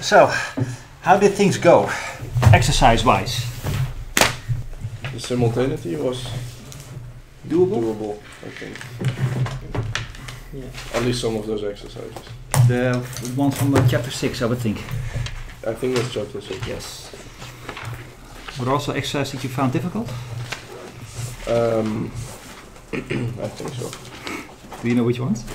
So, how did things go, exercise-wise? The simultaneity was doable, I think. Yeah. At least some of those exercises. The one from chapter 6, I would think. I think that's chapter 6. Yes. Were there also exercises that you found difficult? I think so. Do you know which ones?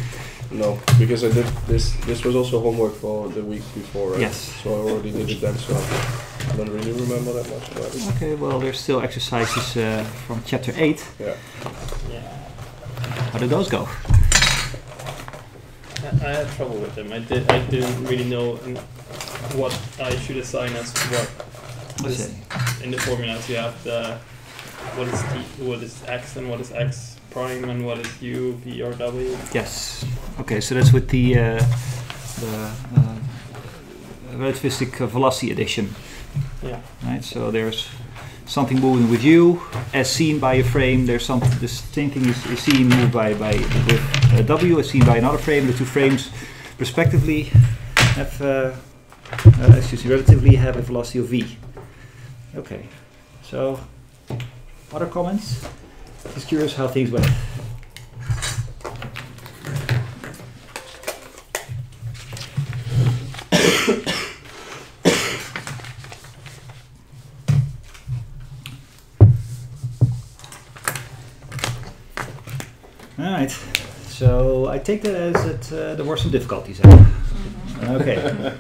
No, because I did this was also homework for the week before, right? Yes. So I already did it then, so I don't really remember that much about it. Okay, well, there's still exercises from chapter 8. Yeah. Yeah. How did those go? I had trouble with them. I didn't really know what I should assign as what. In the formulas you have the what is x and what is x prime and what is u, v or w. Yes. Okay, so that's with the relativistic velocity addition. Yeah. Right. So there's something moving with u as seen by a frame. There's something. The same thing is seen moved with w as seen by another frame. The two frames, respectively, have relatively have a velocity of v. Okay. So, other comments? Just curious how things went. Alright, so I take that as that there were some difficulties. Okay.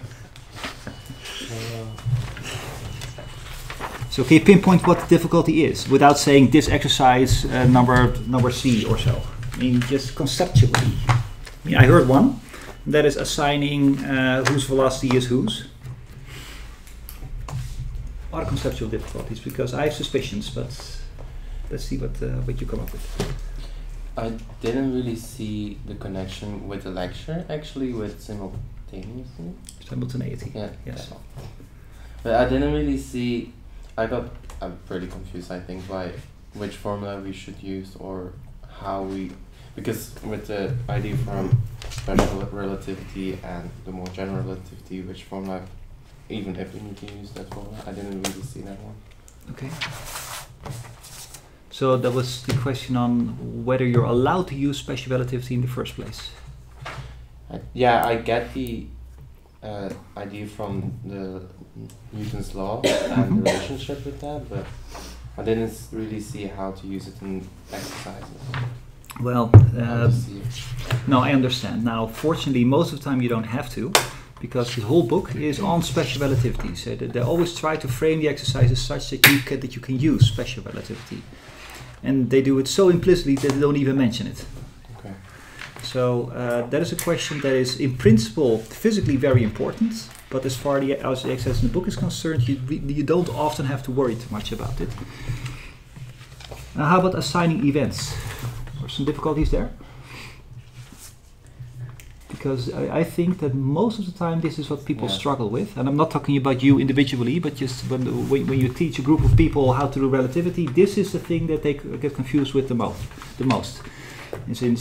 So can you pinpoint what the difficulty is without saying this exercise number C or so? I mean, just conceptually. I mean, I heard one, that is assigning whose velocity is whose. Other conceptual difficulties, because I have suspicions, but let's see what you come up with. I didn't really see the connection with the lecture, actually, with simultaneously. Simultaneity. Yeah. Yes. But I didn't really see. I'm pretty confused, I think, by which formula we should use or how we, because with the idea from special relativity and the more general relativity, which formula, even if we need to use that formula, I didn't really see that one. Okay. So that was the question on whether you're allowed to use special relativity in the first place. I get the idea from the Newton's law and the relationship with that, but I didn't really see how to use it in exercises. Well, no, I understand. Now, fortunately, most of the time you don't have to, because the whole book is on special relativity. So they always try to frame the exercises such that you can use special relativity, and they do it so implicitly that they don't even mention it. Okay. So that is a question that is, in principle, physically very important. But as far as the exercise in the book is concerned, you don't often have to worry too much about it. Now, how about assigning events? Are some difficulties there? Because I think that most of the time this is what people struggle with. And I'm not talking about you individually, but just when you teach a group of people how to do relativity, this is the thing that they get confused with the most.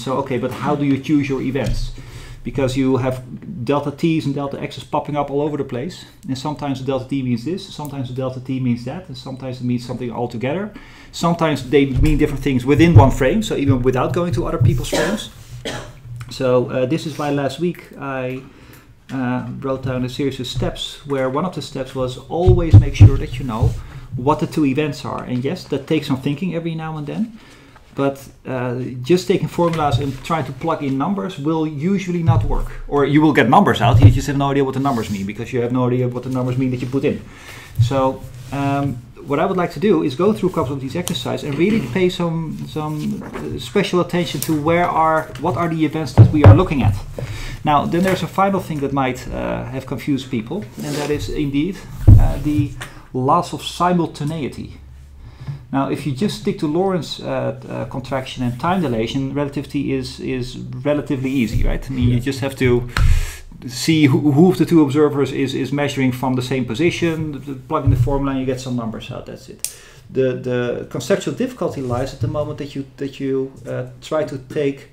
Okay, but how do you choose your events? Because you have delta t's and delta x's popping up all over the place, and sometimes the delta t means this, sometimes the delta t means that, and sometimes it means something altogether. Sometimes they mean different things within one frame, so even without going to other people's frames. So this is why last week I wrote down a series of steps, where one of the steps was always make sure that you know what the two events are. And yes, that takes some thinking every now and then. But just taking formulas and trying to plug in numbers will usually not work. Or you will get numbers out, you just have no idea what the numbers mean, because you have no idea what the numbers mean that you put in. So what I would like to do is go through a couple of these exercises and really pay some special attention to what are the events that we are looking at. Now, then there's a final thing that might have confused people, and that is indeed the loss of simultaneity. Now, if you just stick to Lorentz contraction and time dilation, relativity is relatively easy, right? I mean, you just have to see who of the two observers is measuring from the same position, plug in the formula, and you get some numbers out. That's it. The conceptual difficulty lies at the moment that you try to take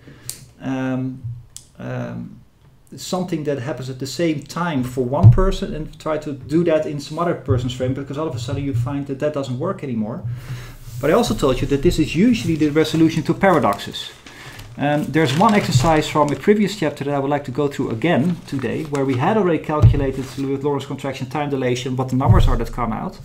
something that happens at the same time for one person and try to do that in some other person's frame, because all of a sudden you find that that doesn't work anymore. But I also told you that this is usually the resolution to paradoxes. There's one exercise from a previous chapter that I would like to go through again today, where we had already calculated with Lorentz contraction time dilation what the numbers are that come out.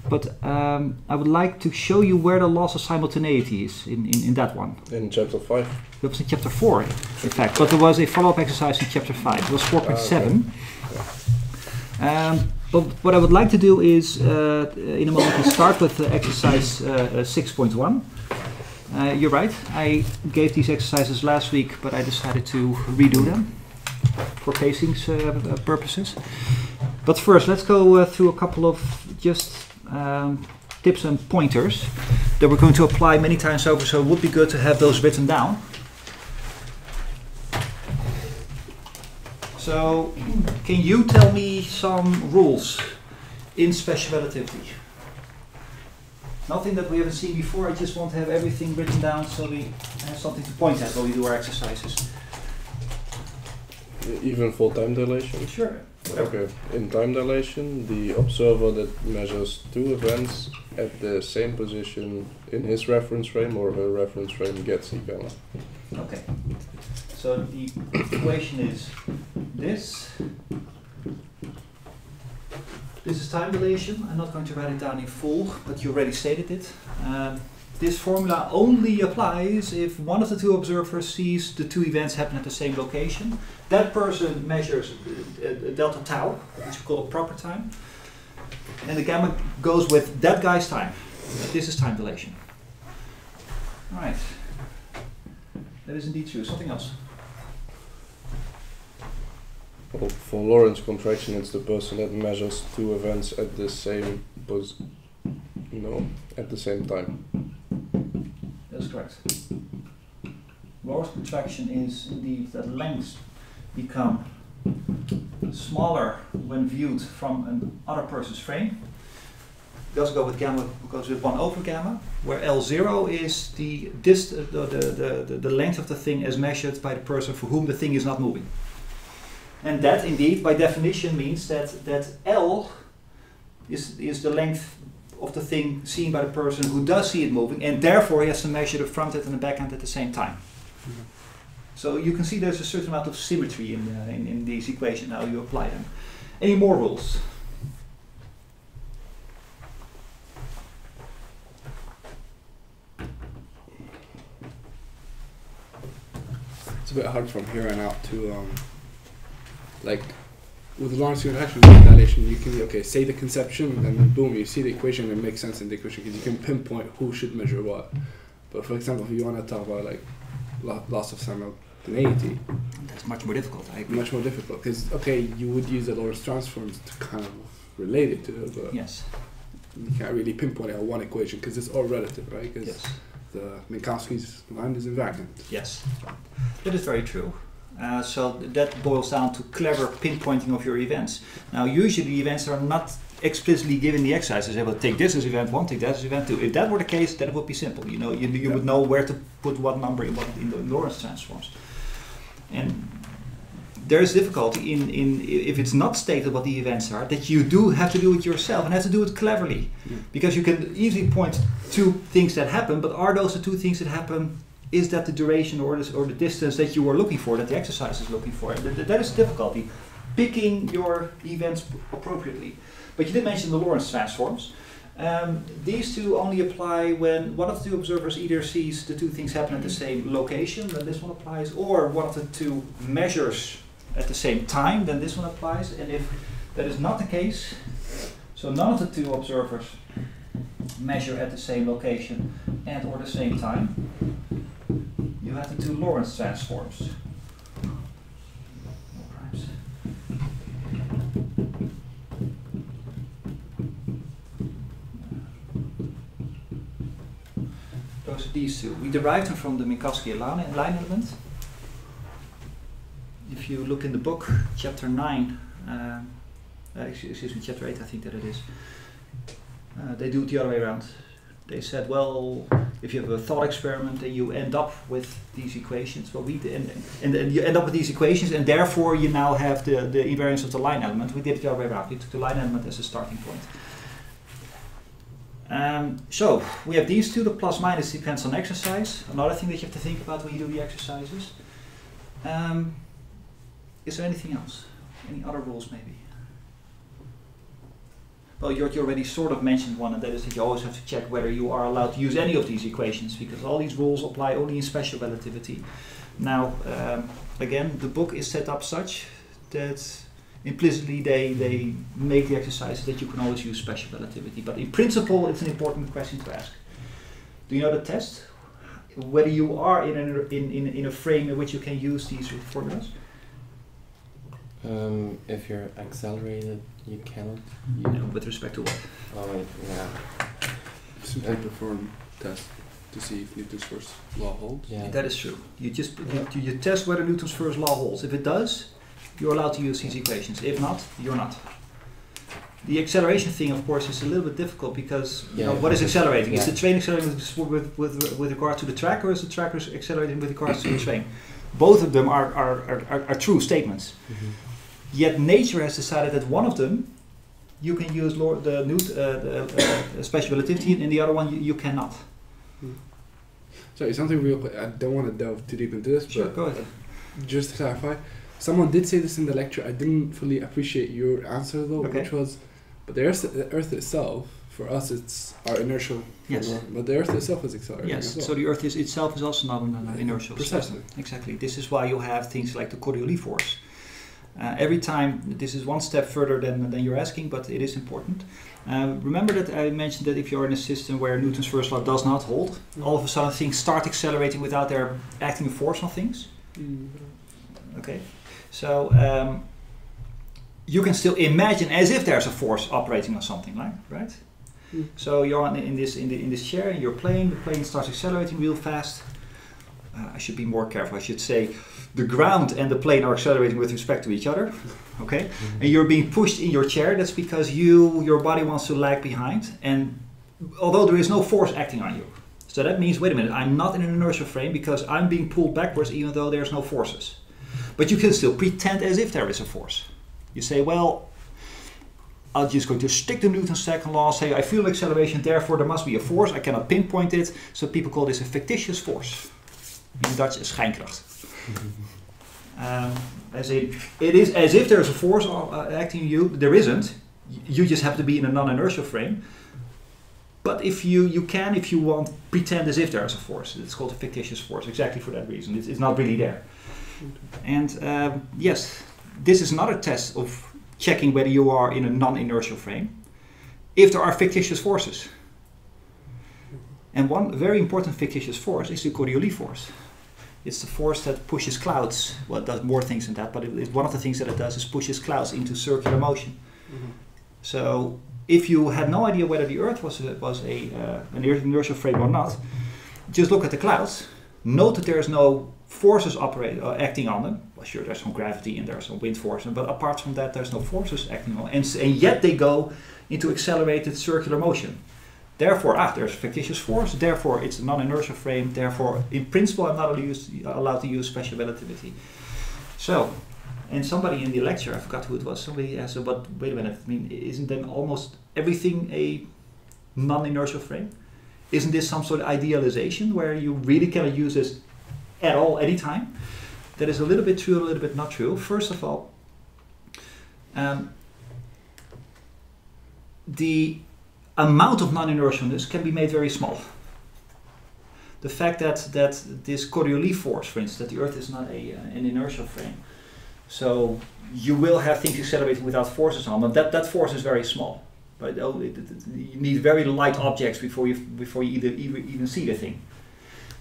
But I would like to show you where the loss of simultaneity is in that one. In chapter 5? It was in chapter 4, in fact, but there was a follow-up exercise in chapter 5. It was 4.7. But what I would like to do is, in a moment, we start with exercise 6.1. You're right, I gave these exercises last week, but I decided to redo them for pacing purposes. But first, let's go through a couple of just tips and pointers that we're going to apply many times over, so it would be good to have those written down. So, can you tell me some rules in special relativity? Nothing that we haven't seen before, I just want to have everything written down so we have something to point at when we do our exercises. Even for time dilation? Sure. Okay. In time dilation, the observer that measures two events at the same position in his reference frame or her reference frame gets E gamma. Okay. So the equation is this. This is time dilation. I'm not going to write it down in full, but you already stated it. This formula only applies if one of the two observers sees the two events happen at the same location. That person measures delta tau, which we call proper time, and the gamma goes with that guy's time. This is time dilation. All right. That is indeed true. Something else? Well, for Lorentz contraction, it's the person that measures two events at the same at the same time. That's correct. Lorentz contraction is indeed that lengths become smaller when viewed from another person's frame. It doesn't go with gamma, it goes with 1 over gamma, where L0 is the length of the thing as measured by the person for whom the thing is not moving. And that indeed, by definition, means that L is the length of the thing seen by the person who does see it moving, and therefore he has to measure the front end and the back end at the same time. Mm-hmm. So you can see there's a certain amount of symmetry in these equations, how you apply them. Any more rules? It's a bit hard from here on out to like with Lorentz contraction dilation, you can say the conception and then boom, you see the equation and it makes sense in the equation because you can pinpoint who should measure what. But for example, if you want to talk about like loss of simultaneity, that's much more difficult. I agree. Much more difficult because you would use the Lorentz transforms to kind of relate it to it, but yes, you can't really pinpoint it on one equation because it's all relative, right? Because yes, the Minkowski's line is invariant. Yes, that is very true. So that boils down to clever pinpointing of your events. Now, usually the events are not explicitly given the exercises. They will take this as event 1, take that as event 2. If that were the case, then it would be simple. You would know where to put what number in the Lorentz transforms. And there is difficulty in if it's not stated what the events are, that you do have to do it yourself and have to do it cleverly. Yeah. Because you can easily point to things that happen, but are those the two things that happen? Is that the duration or the distance that you were looking for, that the exercise is looking for? That is difficulty, picking your events appropriately. But you did mention the Lorentz transforms. These two only apply when one of the two observers either sees the two things happen at the same location, then this one applies, or one of the two measures at the same time, then this one applies. And if that is not the case, so none of the two observers measure at the same location and or the same time, you have the two Lorentz transforms. Those are these two. We derived them from the Minkowski line element. If you look in the book, chapter 9, chapter 8, I think that it is. They do it the other way around. they said, well, if you have a thought experiment, then you end up with these equations. Well, and you end up with these equations, and therefore you now have the invariance of the line element. We did it the other way around. We took the line element as a starting point. So we have these two. The plus minus depends on exercise. Another thing that you have to think about when you do the exercises. Is there anything else? Any other rules maybe? Well, you already sort of mentioned one, and that is that you always have to check whether you are allowed to use any of these equations, because all these rules apply only in special relativity. Now, again, the book is set up such that implicitly they make the exercises that you can always use special relativity. But in principle, it's an important question to ask. Do you know the test? Whether you are in a frame in which you can use these formulas? If you're accelerated, you cannot. With respect to what? Oh, yeah. Simply perform test to see if Newton's first law holds. Yeah. That is true. You test whether Newton's first law holds. If it does, you're allowed to use these equations. If not, you're not. The acceleration thing, of course, is a little bit difficult because what is accelerating? Is the train accelerating with regard to the track, or is the track accelerating with regard to the train? Both of them are true statements. Mm-hmm. Yet nature has decided that one of them you can use the special relativity, and the other one you cannot. Sorry, something real quick. I don't want to delve too deep into this, Sure, but go ahead. Just to clarify, someone did say this in the lecture. I didn't fully appreciate your answer though, which was, but the Earth itself, for us, it's our inertial. Yes. But the Earth itself is accelerating. Yes. As well. So the Earth itself is also not an inertial Precisely. system. Exactly. This is why you have things like the Coriolis force. Every time, this is one step further than you're asking, but it is important. Remember that I mentioned that if you're in a system where Newton's first law does not hold, all of a sudden things start accelerating without there acting a force on things. Okay, so you can still imagine as if there's a force operating on something, right? So you're in this chair and you're playing. The plane starts accelerating real fast. I should be more careful. I should say the ground and the plane are accelerating with respect to each other. Okay, and you're being pushed in your chair. That's because your body wants to lag behind, and although there is no force acting on you. So that means, wait a minute, I'm not in an inertial frame because I'm being pulled backwards even though there's no forces. But you can still pretend as if there is a force. You say, well, I'm just going to stick to Newton's second law, say I feel acceleration, therefore there must be a force. I cannot pinpoint it, so people call this a fictitious force. In Dutch, schijnkracht. It is as if there's a force acting on you. There isn't. You just have to be in a non-inertial frame. But if you can, if you want, pretend as if there is a force. It's called a fictitious force, exactly for that reason. It's not really there. And yes, this is another test of checking whether you are in a non-inertial frame. If there are fictitious forces. And one very important fictitious force is the Coriolis force. It's the force that pushes clouds. Well, it does more things than that, but one of the things that it does is pushes clouds into circular motion. Mm-hmm. So if you had no idea whether the Earth was an inertial frame or not, just look at the clouds. Note that there is no forces acting on them. Well, sure, there's some gravity and there's some wind force, but apart from that, there's no forces acting on them. And yet they go into accelerated circular motion. Therefore, there's a fictitious force, therefore it's a non-inertial frame, therefore in principle I'm not allowed to use special relativity. So, and somebody in the lecture, I forgot who it was, somebody asked, but wait a minute, I mean, isn't then almost everything a non-inertial frame? Isn't this some sort of idealization where you really cannot use this at all, anytime? That is a little bit true, a little bit not true. First of all, the amount of non-inertialness can be made very small. The fact that this Coriolis force, for instance, that the Earth is not an inertial frame, so you will have things accelerating without forces on them. That force is very small. But you need very light objects before you even see the thing.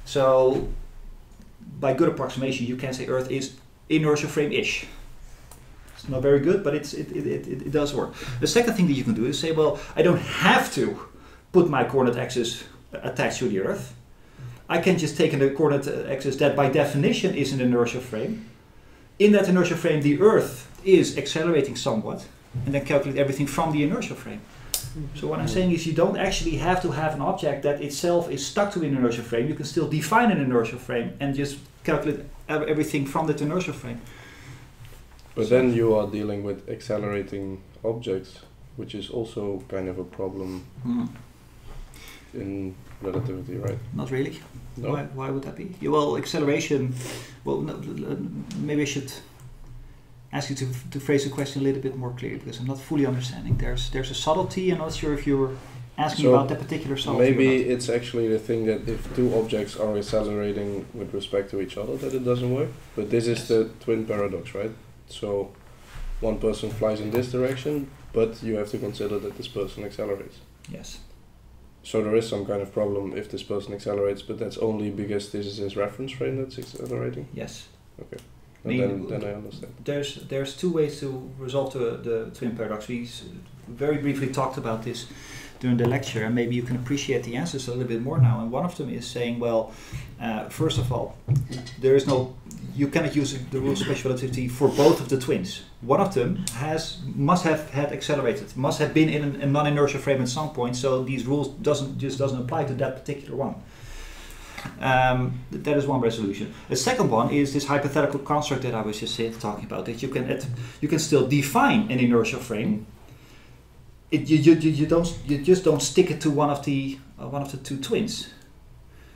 So, by good approximation, you can say Earth is inertial frame-ish. It's not very good, but it does work. The second thing that you can do is say, well, I don't have to put my coordinate axis attached to the Earth. I can just take a coordinate axis that by definition is an inertial frame. In that inertial frame, the Earth is accelerating somewhat, and then calculate everything from the inertial frame. So what I'm saying is you don't actually have to have an object that itself is stuck to an inertial frame. You can still define an inertial frame and just calculate everything from that inertial frame. But then you are dealing with accelerating objects, which is also kind of a problem in relativity, right? Not really. No? Why would that be? Yeah, well, acceleration. Well, maybe I should ask you to phrase the question a little bit more clearly, because I'm not fully understanding. There's a subtlety. I'm not sure if you're asking So about that particular subtlety. maybe it's actually the thing that if two objects are accelerating with respect to each other, that it doesn't work. But this is the twin paradox, right? So one person flies in this direction, but you have to consider that this person accelerates. Yes. So there is some kind of problem if this person accelerates, but that's only because this is his reference frame that's accelerating. Yes. Okay. And then I understand. There's two ways to resolve the twin paradox. We very briefly talked about this during the lecture, and maybe you can appreciate the answers a little bit more now. And one of them is saying, well, first of all, you cannot use the rule of special relativity for both of the twins. One of them must have had accelerated, must have been in a non-inertial frame at some point. So these rules doesn't apply to that particular one. That is one resolution. The second one is this hypothetical construct that I was just talking about. That you can still define an inertial frame. You just don't stick it to one of the two twins.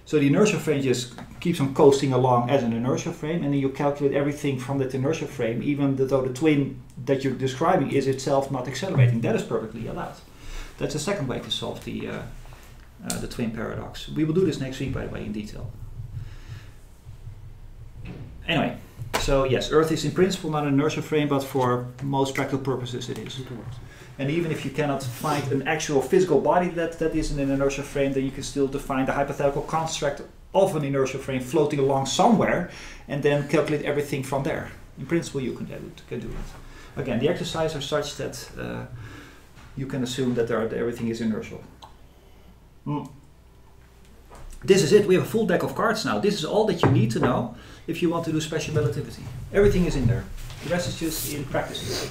So the inertial frame just keeps on coasting along as an inertial frame, and then you calculate everything from that inertial frame, even though the twin that you're describing is itself not accelerating. That is perfectly allowed. That's the second way to solve the twin paradox. We will do this next week, by the way, in detail. Anyway, so yes, Earth is in principle not an inertial frame, but for most practical purposes it is. And even if you cannot find an actual physical body that isn't an inertial frame, then you can still define the hypothetical construct of an inertial frame floating along somewhere, and then calculate everything from there. In principle, you can do it. Again, the exercises are such that you can assume that everything is inertial. This is it. We have a full deck of cards now. This is all that you need to know if you want to do special relativity. Everything is in there. The rest is just in practice.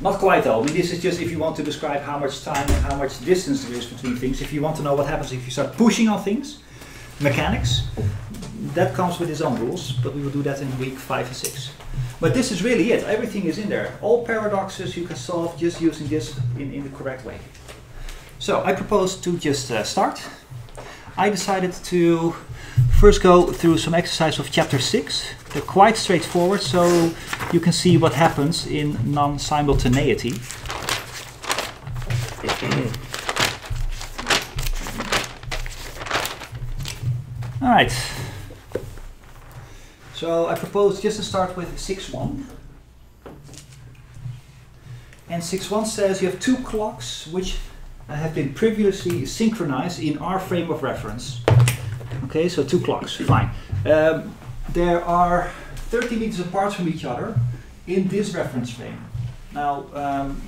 Not quite though. I mean, this is just if you want to describe how much time and how much distance there is between things. If you want to know what happens if you start pushing on things, mechanics, that comes with its own rules, but we will do that in week 5 and 6. But this is really it. Everything is in there. All paradoxes you can solve just using this in the correct way. So I propose to just start. I decided to first go through some exercises of chapter 6. They're quite straightforward, so you can see what happens in non-simultaneity. All right. So I propose just to start with 6.1. And 6.1 says you have two clocks which have been previously synchronized in our frame of reference. Okay, so two clocks, fine. There are 30 meters apart from each other in this reference frame. Now,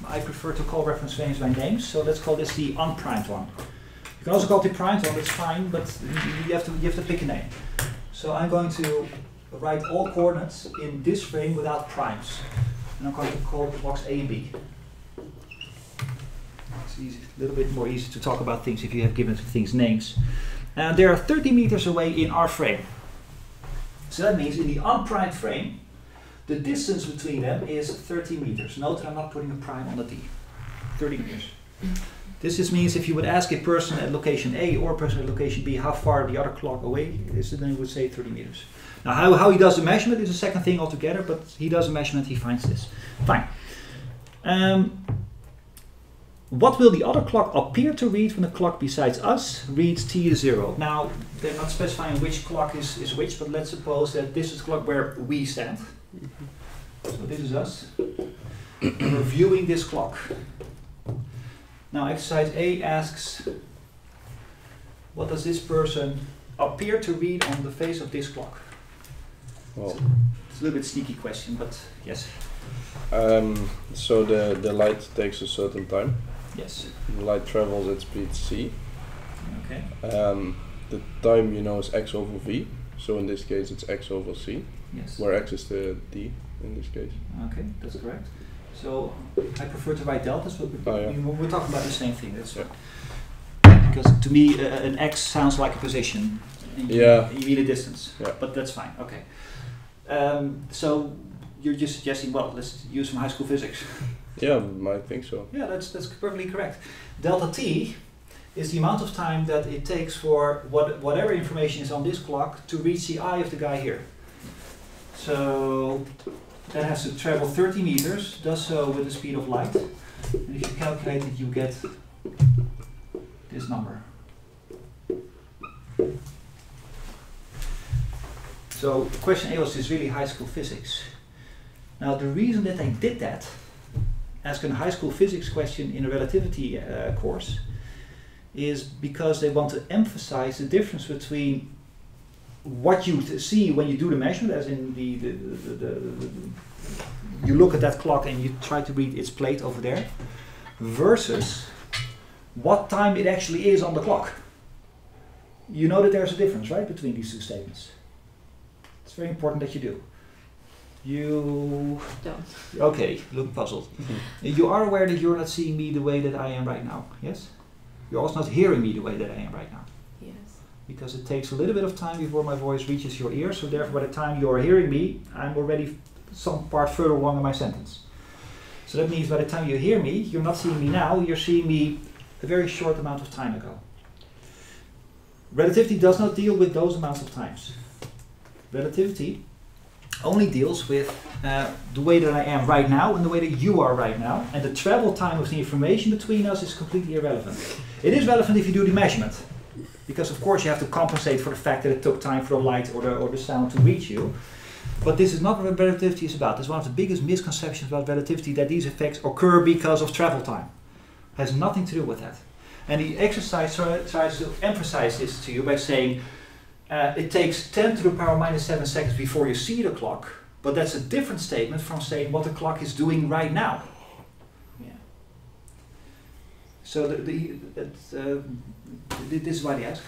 I prefer to call reference frames by names, so let's call this the unprimed one. You can also call it the primed one, that's fine, but you have to pick a name. So I'm going to write all coordinates in this frame without primes. And I'm going to call the blocks A and B. It's easy, a little bit more easy to talk about things if you have given things names. And they are 30 meters away in our frame. So that means in the unprimed frame, the distance between them is 30 meters. Note that I'm not putting a prime on the D. 30 meters. This just means if you would ask a person at location A or a person at location B how far the other clock away is, then he would say 30 meters. Now how he does the measurement is a second thing altogether, but he does a measurement, he finds this. Fine. What will the other clock appear to read when the clock besides us reads T is 0? Now, they're not specifying which clock is which, but let's suppose that this is the clock where we stand. So this is us. And we're viewing this clock. Now, exercise A asks, what does this person appear to read on the face of this clock? Well, it's a little bit sneaky question, but yes. So the light takes a certain time. Yes. The light travels at speed c. Okay. The time you know is x over v. So in this case it's x over c. Yes. Where x is the d in this case. Okay, that's correct. So I prefer to write deltas, but we're talking about the same thing. That's because to me an x sounds like a position. And you mean a distance. Yeah. But that's fine. Okay. So you're just suggesting, well, let's use some high school physics. Yeah, I think so. Yeah, that's perfectly correct. Delta t is the amount of time that it takes for whatever information is on this clock to reach the eye of the guy here. So that has to travel 30 meters, does so with the speed of light. And if you calculate it, you get this number. So question A was this really high school physics. Now the reason that they did that, ask a high school physics question in a relativity course, is because they want to emphasize the difference between what you see when you do the measurement, as in you look at that clock and you try to read its plate over there, versus what time it actually is on the clock. You know that there's a difference, right, between these two statements. It's very important that you do. You don't. Okay, look puzzled. You are aware that you're not seeing me the way that I am right now, yes? You're also not hearing me the way that I am right now. Yes. Because it takes a little bit of time before my voice reaches your ears, so therefore by the time you are hearing me, I'm already some part further along in my sentence. So that means by the time you hear me, you're not seeing me now, you're seeing me a very short amount of time ago. Relativity does not deal with those amounts of times. Relativity only deals with the way that I am right now and the way that you are right now, and the travel time of the information between us is completely irrelevant. It is relevant if you do the measurement, because of course you have to compensate for the fact that it took time for the light or the sound to reach you. But this is not what relativity is about. It's one of the biggest misconceptions about relativity, that these effects occur because of travel time. It has nothing to do with that. And the exercise tries to emphasize this to you by saying it takes 10 to the power minus 7 seconds before you see the clock, but that's a different statement from saying what the clock is doing right now. Yeah. So this is why they ask.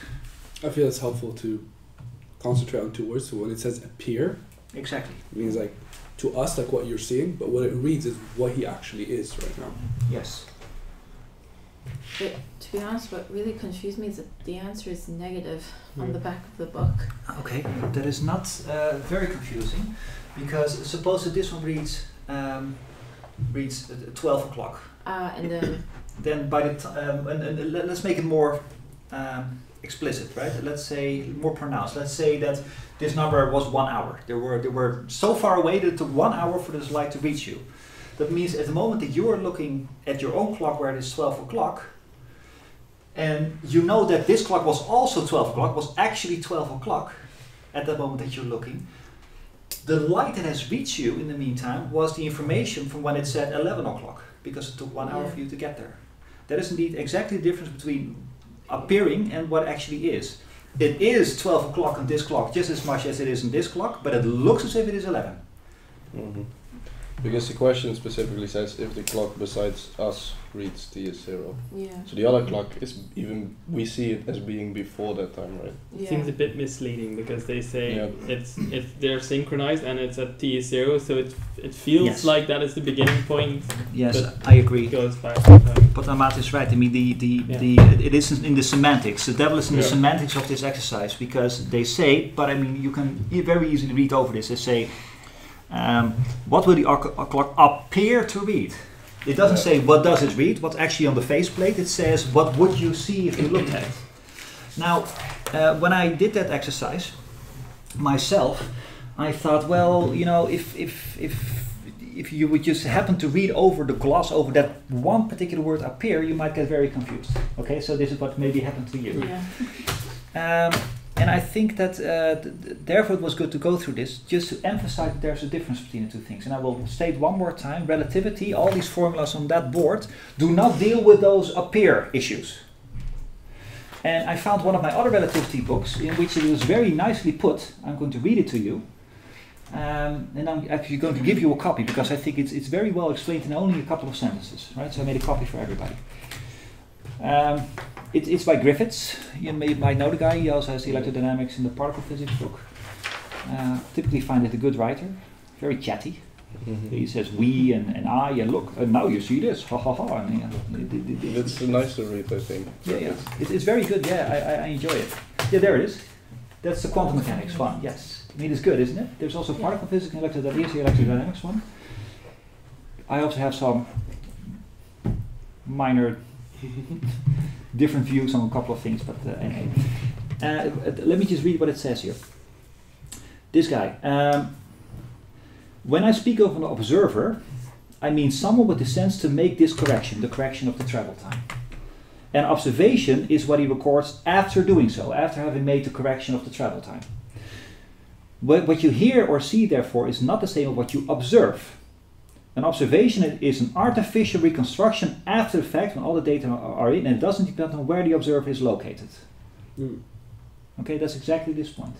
I feel it's helpful to concentrate on two words. So when it says appear, exactly, it means like to us like what you're seeing, but what it reads is what he actually is right now. Yes. But to be honest, what really confused me is that the answer is negative on the back of the book. Okay, that is not very confusing, because suppose that this one reads 12 o'clock. And then then by the and let's make it more explicit, right? Let's say more pronounced. Let's say that this number was 1 hour. They were so far away that it took 1 hour for this light to reach you. That means at the moment that you are looking at your own clock where it is 12 o'clock, and you know that this clock was also 12 o'clock, was actually 12 o'clock at that moment that you're looking, the light that has reached you in the meantime was the information from when it said 11 o'clock, because it took 1 hour for you to get there. That is indeed exactly the difference between appearing and what actually is. It is 12 o'clock on this clock just as much as it is on this clock, but it looks as if it is 11. Mm-hmm. Because the question specifically says if the clock besides us reads T is 0. Yeah. So the other clock is even, we see it as being before that time, right? It seems a bit misleading because they say they're synchronized and it's at T is 0, so it feels like that is the beginning point. Yes, I agree. It goes back. But Amat is right. I mean, it is in the semantics. The devil is in the semantics of this exercise, because they say, but I mean, you can very easily read over this. They say, what will the clock appear to read? It doesn't say what does it read, what's actually on the faceplate. It says what would you see if you looked at it. Now, when I did that exercise myself, I thought, well, you know, if you would just happen to read over the gloss over that one particular word appear, you might get very confused. Okay, so this is what maybe happened to you. Yeah. And I think that therefore it was good to go through this, just to emphasize that there's a difference between the two things. And I will state one more time, relativity, all these formulas on that board, do not deal with those appear issues. And I found one of my other relativity books in which it was very nicely put. I'm going to read it to you. And I'm actually going to give you a copy, because I think it's very well explained in only a couple of sentences. Right? So I made a copy for everybody. It's by Griffiths. You might know the guy. He also has the electrodynamics in the particle physics book. Typically find it a good writer, very chatty, He says we and I, and look, and now you see this, ha ha ha. And, it's nice to read, I think. Yeah. It's very good, yeah, I enjoy it. Yeah, there it is. That's the quantum mechanics one, yes. I mean, it's good, isn't it? There's also particle physics and electrodynamics one. I also have some minor different views on a couple of things, but anyway. Let me just read what it says here. This guy. When I speak of an observer, I mean someone with the sense to make this correction, the correction of the travel time. An observation is what he records after doing so, after having made the correction of the travel time. What you hear or see, therefore, is not the same as what you observe. An observation is an artificial reconstruction after the fact, when all the data are in, and it doesn't depend on where the observer is located. Okay, that's exactly this point.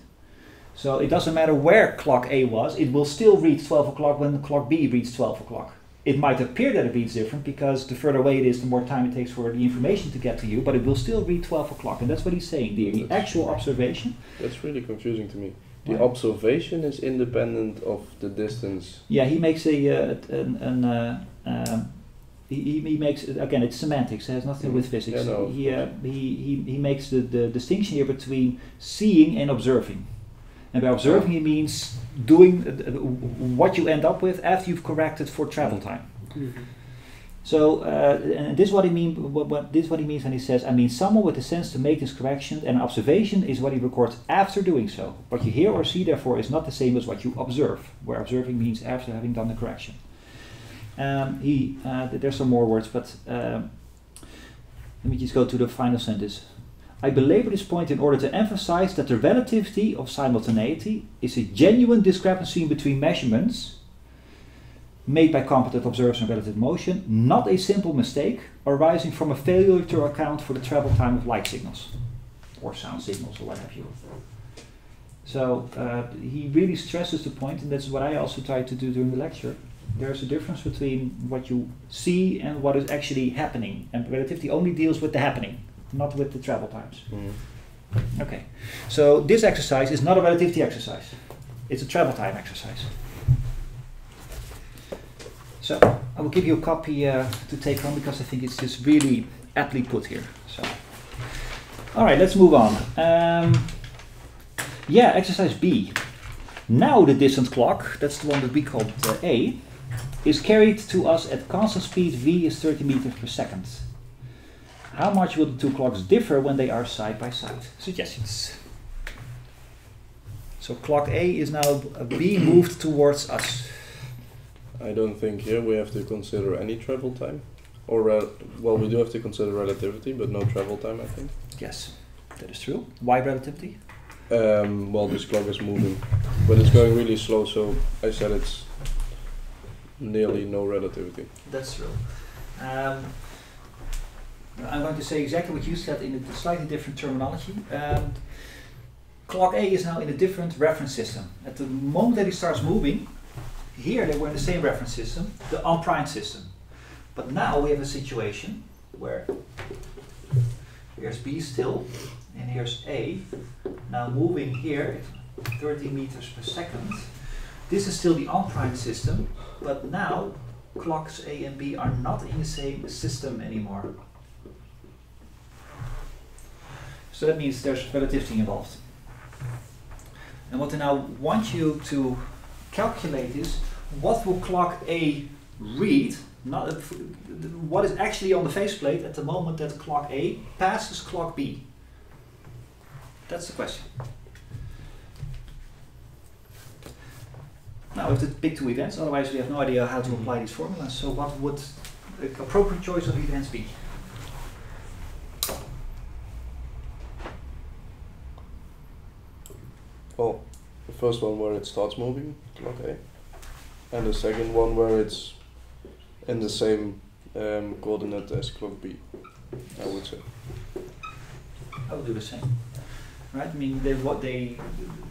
So it doesn't matter where clock A was, it will still read 12 o'clock when the clock B reads 12 o'clock. It might appear that it reads different because the further away it is, the more time it takes for the information to get to you, but it will still read 12 o'clock, and that's what he's saying. The actual observation. That's really confusing to me. The observation is independent of the distance. Yeah, he makes he makes, again, it's semantics, it has nothing to do with physics. Yeah, no, he makes the distinction here between seeing and observing. And by observing, he means doing what you end up with after you've corrected for travel time. So, and this is what he means when he says, I mean someone with the sense to make this correction, and observation is what he records after doing so. What you hear or see, therefore, is not the same as what you observe, where observing means after having done the correction. There's some more words, but let me just go to the final sentence. I belabor this point in order to emphasize that the relativity of simultaneity is a genuine discrepancy between measurements made by competent observers in relative motion, not a simple mistake arising from a failure to account for the travel time of light signals, or sound signals, or what have you. So he really stresses the point, and that's what I also try to do during the lecture. There's a difference between what you see and what is actually happening, and relativity only deals with the happening, not with the travel times. Okay, so this exercise is not a relativity exercise. It's a travel time exercise. So I will give you a copy to take home because I think it's just really aptly put here. So, all right, let's move on. Exercise B. Now the distance clock, that's the one that we call A, is carried to us at constant speed v is 30 meters per second. How much will the two clocks differ when they are side by side? Suggestions. So clock A is now being moved towards us. I don't think here we have to consider any travel time. Or, well, we do have to consider relativity, but no travel time, I think. Yes, that is true. Why relativity? Well, this clock is moving, but it's going really slow, so I said it's nearly no relativity. That's true. I'm going to say exactly what you said in a slightly different terminology. Clock A is now in a different reference system. At the moment that it starts moving, here they were in the same reference system, the unprimed system. But now we have a situation where here's B still, and here's A, now moving here at 30 meters per second. This is still the unprimed system, but now clocks A and B are not in the same system anymore. So that means there's relativity involved. And what I now want you to calculate is what will clock A read, not what is actually on the faceplate at the moment that clock A passes clock B. That's the question. Now we have to pick two events, otherwise we have no idea how to apply these formulas. So what would the appropriate choice of events be? Well, the first one where it starts moving, clock A, and the second one where it's in the same coordinate as clock B, I would say. I would do the same. Right? I mean,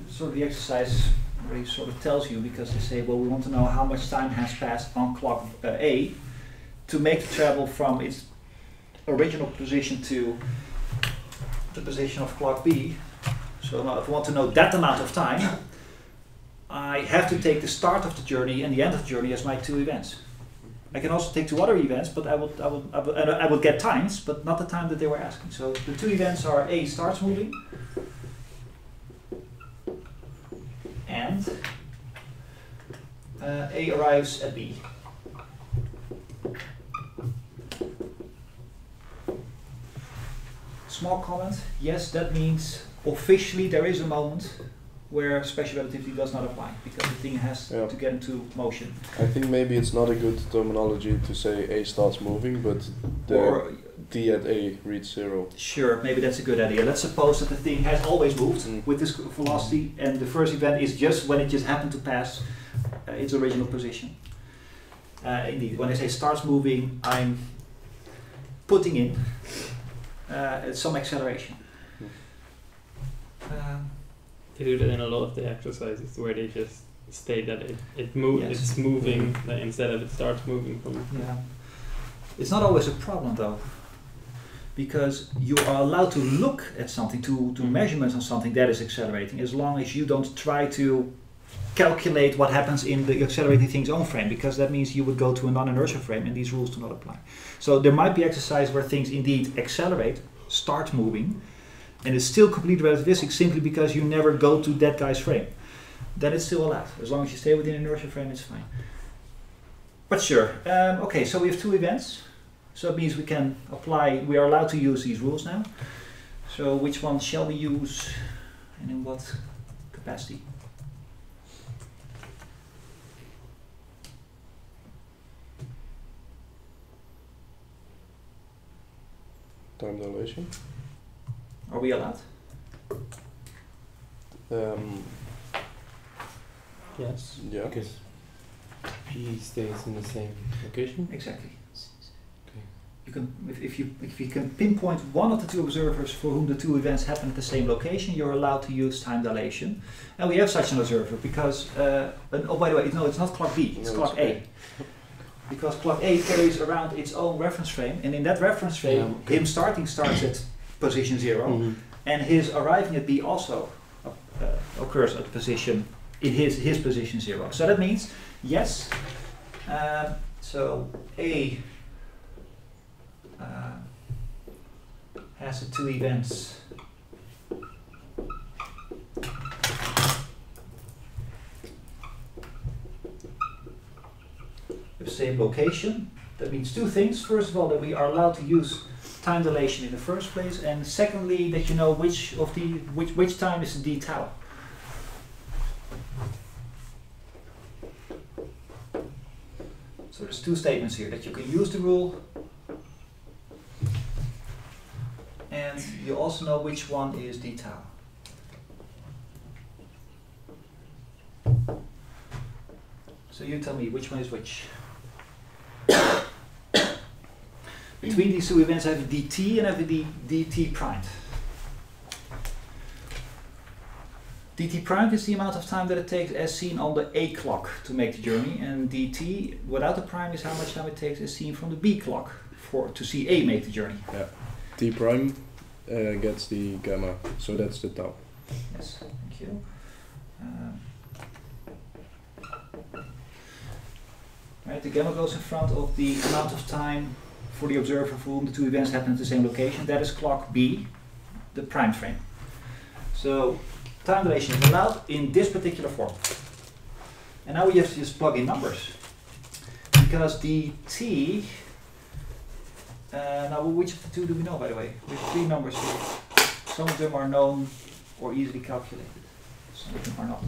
sort of the exercise really sort of tells you, because they say, well, we want to know how much time has passed on clock A to make the travel from its original position to the position of clock B. So now if we want to know that amount of time, I have to take the start of the journey and the end of the journey as my two events. I can also take two other events, but I will get times, but not the time that they were asking. So the two events are A starts moving and A arrives at B. Small comment, yes, that means officially there is a moment where special relativity does not apply because the thing has to get into motion. I think maybe it's not a good terminology to say A starts moving, but the D at A reads 0. Sure, maybe that's a good idea. Let's suppose that the thing has always moved with this velocity and the first event is just when it just happened to pass its original position. Indeed, when I say starts moving, I'm putting in some acceleration. They do that in a lot of the exercises where they just state that it's moving instead of it starts moving from. Yeah, it's not always a problem though, because you are allowed to look at something, to measurements on something that is accelerating, as long as you don't try to calculate what happens in the accelerating thing's own frame, because that means you would go to a non-inertial frame and these rules do not apply. So there might be exercises where things indeed accelerate, start moving, and it's still completely relativistic simply because you never go to that guy's frame. Then it's still allowed. As long as you stay within an inertial frame, it's fine. But sure. Okay, so we have two events. So it means we can apply, we are allowed to use these rules now. So which one shall we use and in what capacity? Time dilation. Are we allowed? Yes. Yeah. Because P stays in the same location. Exactly. Okay. You can, if you can pinpoint one of the two observers for whom the two events happen at the same location, you're allowed to use time dilation. And we have such an observer because, oh by the way, no, it's not clock B, it's clock A. Because clock A carries around its own reference frame, and in that reference frame, him starting starts at position 0, and his arriving at B also occurs at position in his position 0. So that means yes. So A has the two events the same location. That means two things. First of all, that we are allowed to use time dilation in the first place, and secondly, that you know which time is the d tau. So there's two statements here, that you can use the rule, and you also know which one is d tau. So you tell me which one is which. Between these two events I have a dt and I have a dt primed. dt primed is the amount of time that it takes as seen on the A clock to make the journey, and dt without the prime is how much time it takes as seen from the B clock to see A make the journey. Yeah. T prime gets the gamma, so that's the tau. Yes, thank you. Right, the gamma goes in front of the amount of time for the observer for whom the two events happen at the same location. That is clock B, the prime frame. So time dilation is allowed in this particular form. And now we have to just plug in numbers. Because dt, now which of the two do we know, by the way? We have three numbers here. Some of them are known or easily calculated. Some of them are not.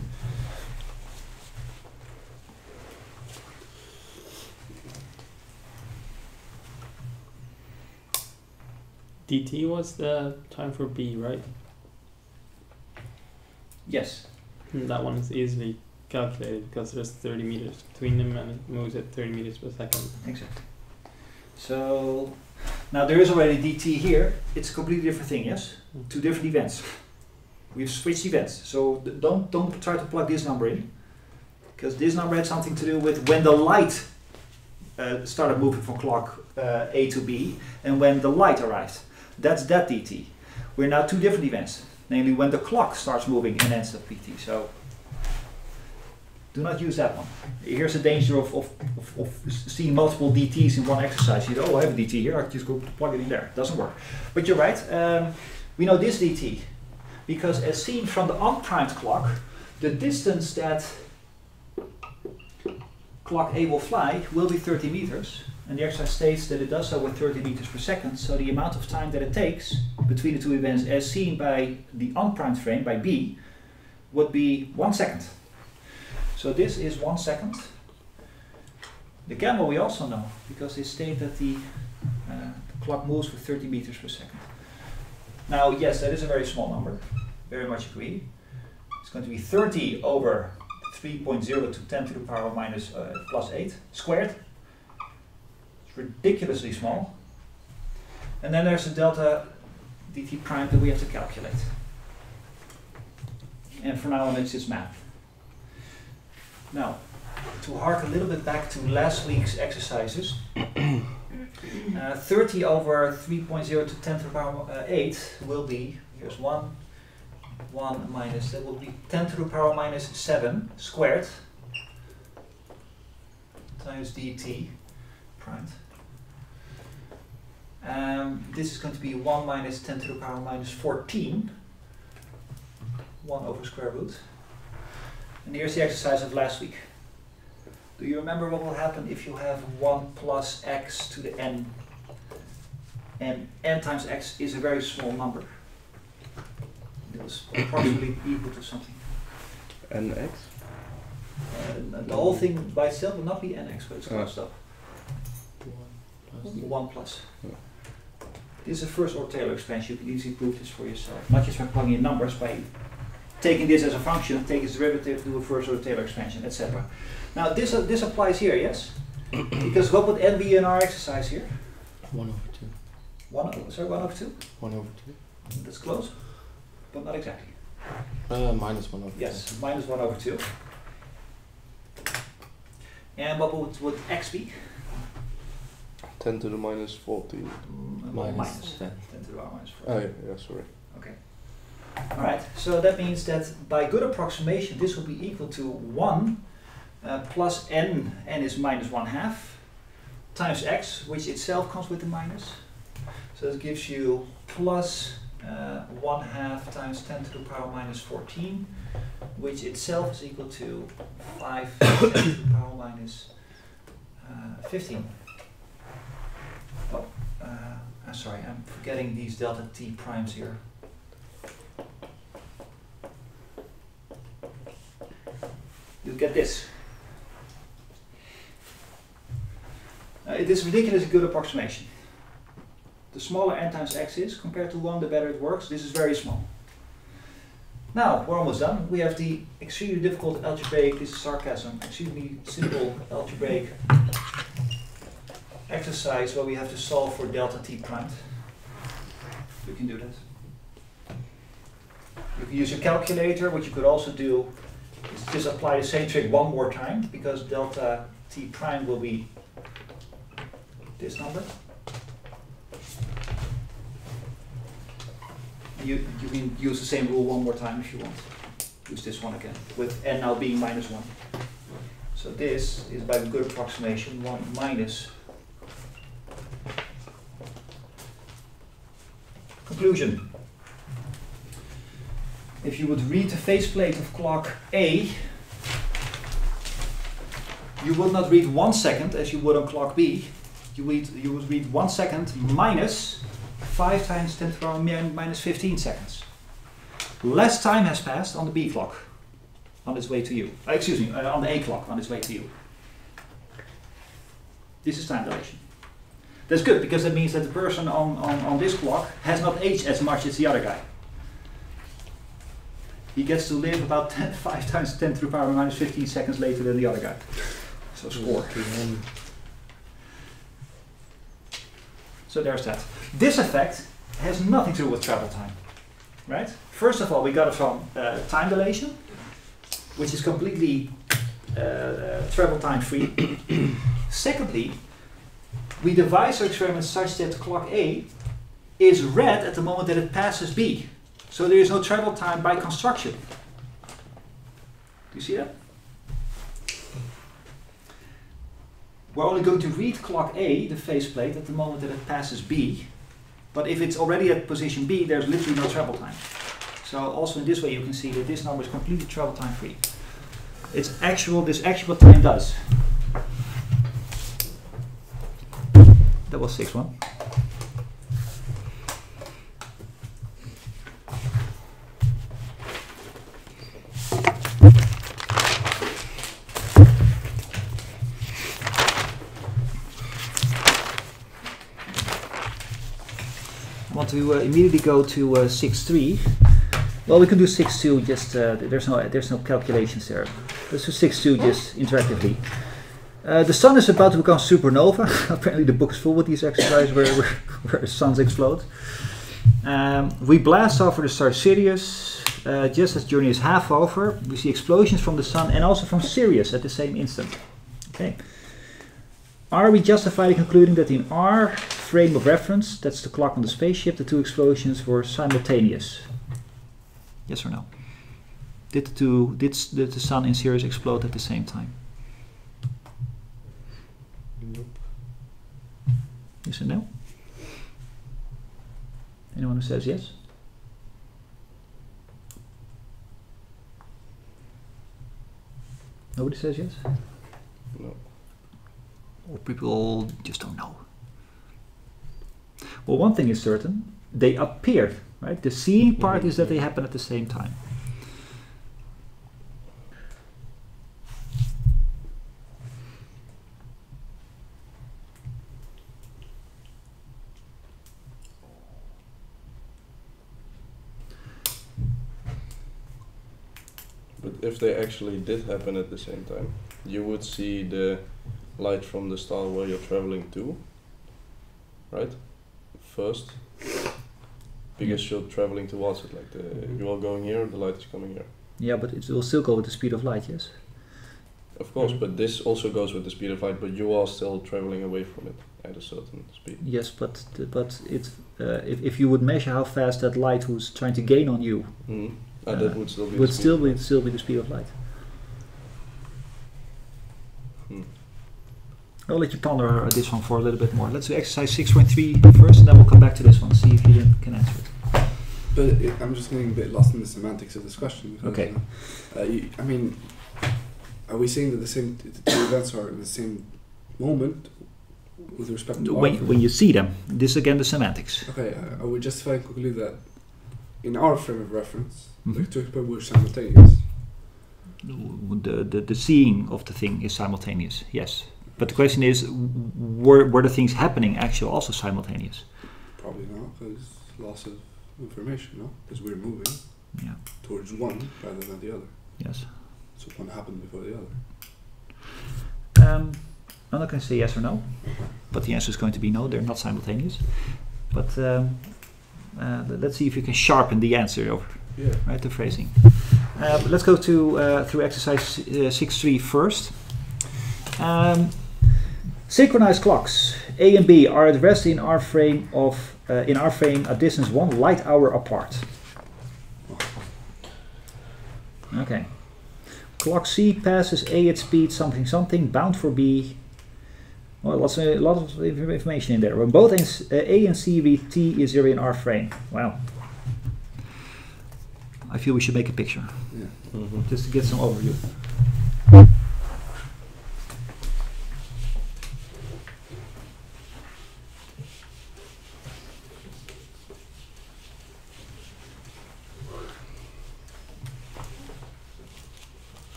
dt was the time for B, right? Yes. And that one is easily calculated because there's 30 meters between them and it moves at 30 meters per second. Exactly. So now there is already dt here. It's a completely different thing, yes? Two different events. We've switched events. So don't try to plug this number in, because this number had something to do with when the light started moving from clock A to B and when the light arrived. That's that dt. We're now two different events, namely when the clock starts moving and ends at pt. So Do not use that one. Here's the danger of seeing multiple DTs in one exercise. You go, oh, I have a DT here, I just go plug it in there. It doesn't work. But you're right. We know this DT because as seen from the unprimed clock, the distance that clock A will fly will be 30 meters. And the exercise states that it does so with 30 meters per second. So the amount of time that it takes between the two events as seen by the unprimed frame, by B, would be 1 second. So this is 1 second. The gamma we also know, because they state that the clock moves with 30 meters per second. Now, yes, that is a very small number. Very much agree. It's going to be 30 over 3.0 to 10 to the power of minus plus 8 squared. It's ridiculously small. And then there's the delta dt prime that we have to calculate. And for now on, it's just math. Now, to hark a little bit back to last week's exercises, 30 over 3.0 to 10 to the power 8 will be, here's 1 minus, that will be 10 to the power minus 7 squared times dt primed. This is going to be 1 minus 10 to the power minus 14, 1 over square root. And here's the exercise of last week. Do you remember what will happen if you have 1 plus x to the n? And n times x is a very small number. It was approximately equal to something. nx? The whole thing by itself will not be nx, but it's closed up. 1 plus. This is a first order Taylor expansion. You can easily prove this for yourself. Not just by plugging in numbers, by taking this as a function, take its derivative, do a first order Taylor expansion, etc. Now this applies here, yes? Because what would n be in our exercise here? 1 over 2. 1 over 2? 1 over 2. That's close, but not exactly. Minus 1 over 2. Yes, minus 1 over 2. And what would x be? 10 to the minus 14. Minus 10. 10 to the power minus 14. Oh yeah, sorry. Okay. Alright, so that means that by good approximation this will be equal to 1 plus n is minus 1/2, times x, which itself comes with the minus. So it gives you plus 1/2 times 10 to the power minus 14, which itself is equal to 5 10 to the power minus 15. Oh, I'm sorry, I'm forgetting these delta t primes here. You get this. It is ridiculously good approximation. The smaller n times x is, compared to 1, the better it works. This is very small. Now, we're almost done. We have the extremely difficult algebraic, this is sarcasm, extremely simple algebraic exercise where we have to solve for delta t primed. You can do that. You can use your calculator. What you could also do is just apply the same trick one more time, because delta t prime will be this number. You can use the same rule one more time if you want. Use this one again, with n now being minus 1. So this is by good approximation 1 minus. Conclusion. If you would read the faceplate of clock A, you would not read 1 second as you would on clock B. You would read 1 second minus 5 times 10 to the power minus 15 seconds. Less time has passed on the B clock on its way to you. On the A clock on its way to you. This is time dilation. That's good, because that means that the person on this clock has not aged as much as the other guy. He gets to live about 5 times 10 to the power minus 15 seconds later than the other guy. So score. So there's that. This effect has nothing to do with travel time, right? First of all, we got it from time dilation, which is completely travel time free. Secondly, we devise our experiment such that clock A is red at the moment that it passes B. So there is no travel time by construction. Do you see that? we're only going to read clock A, the faceplate, at the moment that it passes B. But if it's already at position B, there's literally no travel time. So also in this way you can see that this number is completely travel time free. It's actual, this actually what time does. That was 6-1. I want to immediately go to 6-3. Well, we can do 6-2. Just there's no calculations there. Let's do 6-2 just interactively. The sun is about to become supernova. Apparently, the book is full with these exercises where suns explode. We blast over the star Sirius. Just as journey is half over, we see explosions from the sun and also from Sirius at the same instant. Okay. Are we justified in concluding that in our frame of reference, that's the clock on the spaceship, the two explosions were simultaneous? Yes or no? Did the sun and Sirius explode at the same time? Nope. You said no? Anyone who says yes? Nobody says yes? No. Or people just don't know. Well, one thing is certain, they appeared, right? The seeing part is that they happen at the same time. But if they actually did happen at the same time, you would see the light from the star where you're traveling to, right? First, because you're traveling towards it, like you are going here, the light is coming here. Yeah, but it will still go with the speed of light, yes? Of course, but this also goes with the speed of light, but you are still traveling away from it at a certain speed. Yes, but it's if you would measure how fast that light who's trying to gain on you, that would still be would the speed still of be light. still be the speed of light. I'll let you ponder this one for a little bit more. Let's do exercise 6.3 first, and then we'll come back to this one, see if you can answer it. But I'm just getting a bit lost in the semantics of this question. Because, Okay. I mean, are we saying that the two events are in the same moment with respect to When you see them, this again the semantics. Okay, I would justify and conclude that in our frame of reference, Mhm. the two people were simultaneous. The seeing of the thing is simultaneous, yes. But the question is, were the things happening actually also simultaneous? Probably not, because loss of information, no? Because we're moving Yeah. towards one rather than the other. Yes. So one happened before the other. I'm not going to say yes or no, but the answer is going to be no, they're not simultaneous. But let's see if you can sharpen the answer over, Yeah. right, the phrasing. Let's go to through exercise 6.3 first. Synchronized clocks A and B are at rest in our frame a distance 1 light hour apart. Okay. Clock C passes A at speed something something, bound for B. Well, a lot of information in there. When both A and C read T is 0 in our frame. Wow. I feel we should make a picture, Yeah. just to get some overview.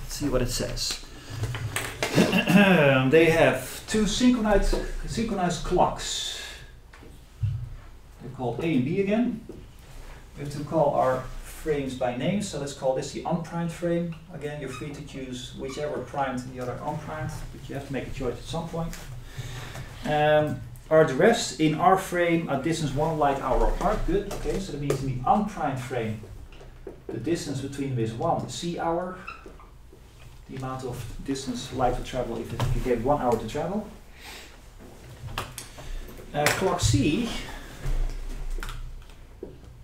See what it says. They have two synchronized clocks. They're called A and B again. We have to call our frames by name, so let's call this the unprimed frame. Again, you're free to choose whichever primed and the other unprimed, but you have to make a choice at some point. Are at rest in our frame a distance 1 light hour apart. Good, okay, so that means in the unprimed frame, the distance between them is 1 C hour. The amount of distance light will travel if you get 1 hour to travel. Clock C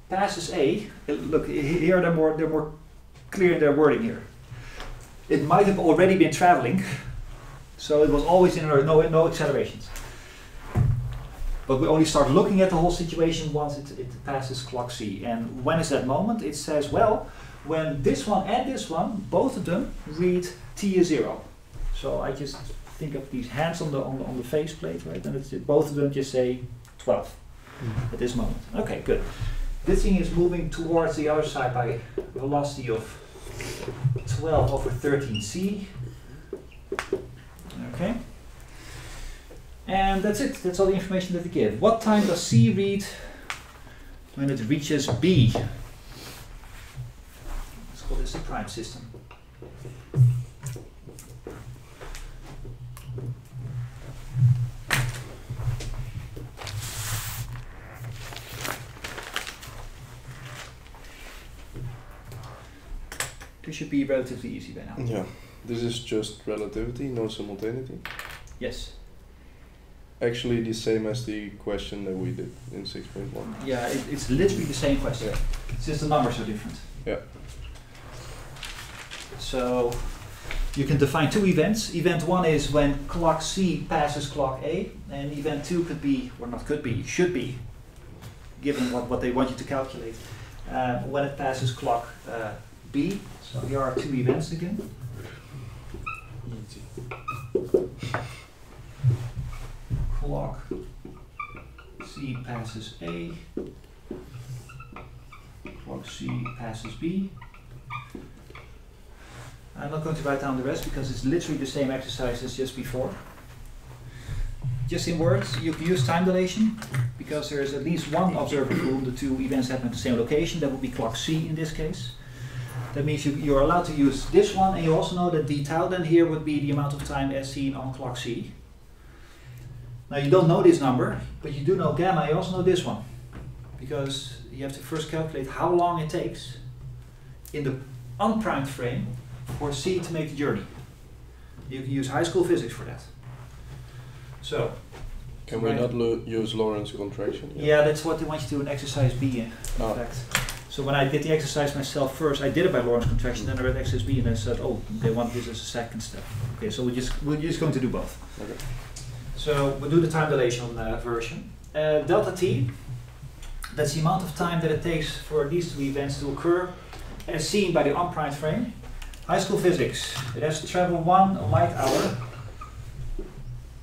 passes A. Look, here they're more clear in their wording here. it might have already been traveling, so it was always in no accelerations. But we only start looking at the whole situation once it passes clock C. And when is that moment? It says, well, when this one and this one, both of them read t is 0. So I just think of these hands on the faceplate, right? And both of them just say 12 at this moment. Okay, good. This thing is moving towards the other side by a velocity of 12 over 13c. Okay. And that's it. That's all the information that they give. What time does C read when it reaches B? Let's call this the prime system. This should be relatively easy by now. Yeah. This is just relativity, no simultaneity. Yes. Actually the same as the question that we did in 6.1. Yeah, it's literally the same question. Yeah. It's just the numbers are different. Yeah. So you can define two events. Event 1 is when clock C passes clock A, and event 2 could be, or not could be, should be, given what they want you to calculate, when it passes clock B. So here are two events again. Clock C passes A, clock C passes B. I'm not going to write down the rest because it's literally the same exercise as just before. Just in words, you can use time dilation because there is at least one observer for whom the two events happen at the same location. That would be clock C in this case. That means you're allowed to use this one, and you also know that d tau then here would be the amount of time as seen on clock C. Now you don't know this number, but you do know gamma, you also know this one. Because you have to first calculate how long it takes in the unprimed frame for C to make the journey. You can use high school physics for that. So, can we not use Lorentz contraction? Yeah, that's what they want you to do in exercise B in fact. So when I did the exercise myself first, I did it by Lorentz contraction, then I read exercise B and I said, oh, they want this as a second step. Okay, so we're just going to do both. Okay. So we'll do the time dilation version. Delta t, that's the amount of time that it takes for these two events to occur as seen by the unprimed frame. High school physics, it has to travel 1 light hour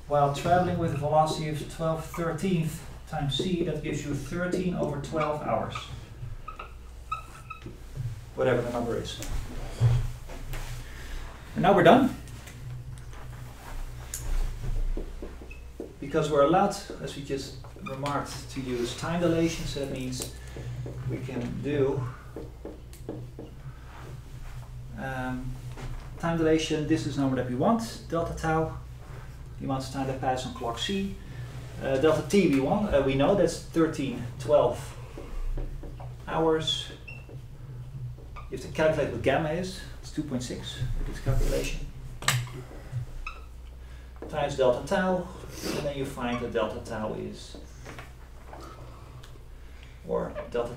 while traveling with a velocity of 12/13 times c. That gives you 13 over 12 hours. Whatever the number is. And now we're done. Because we're allowed, as we just remarked, to use time dilation, so that means we can do time dilation. This is the number that we want, delta tau, the amount of time that passes on clock C. Delta t we want, we know that's 13/12 hours. You have to calculate what gamma is. It's 2.6 with this calculation. Times delta tau, and then you find that delta tau is, or delta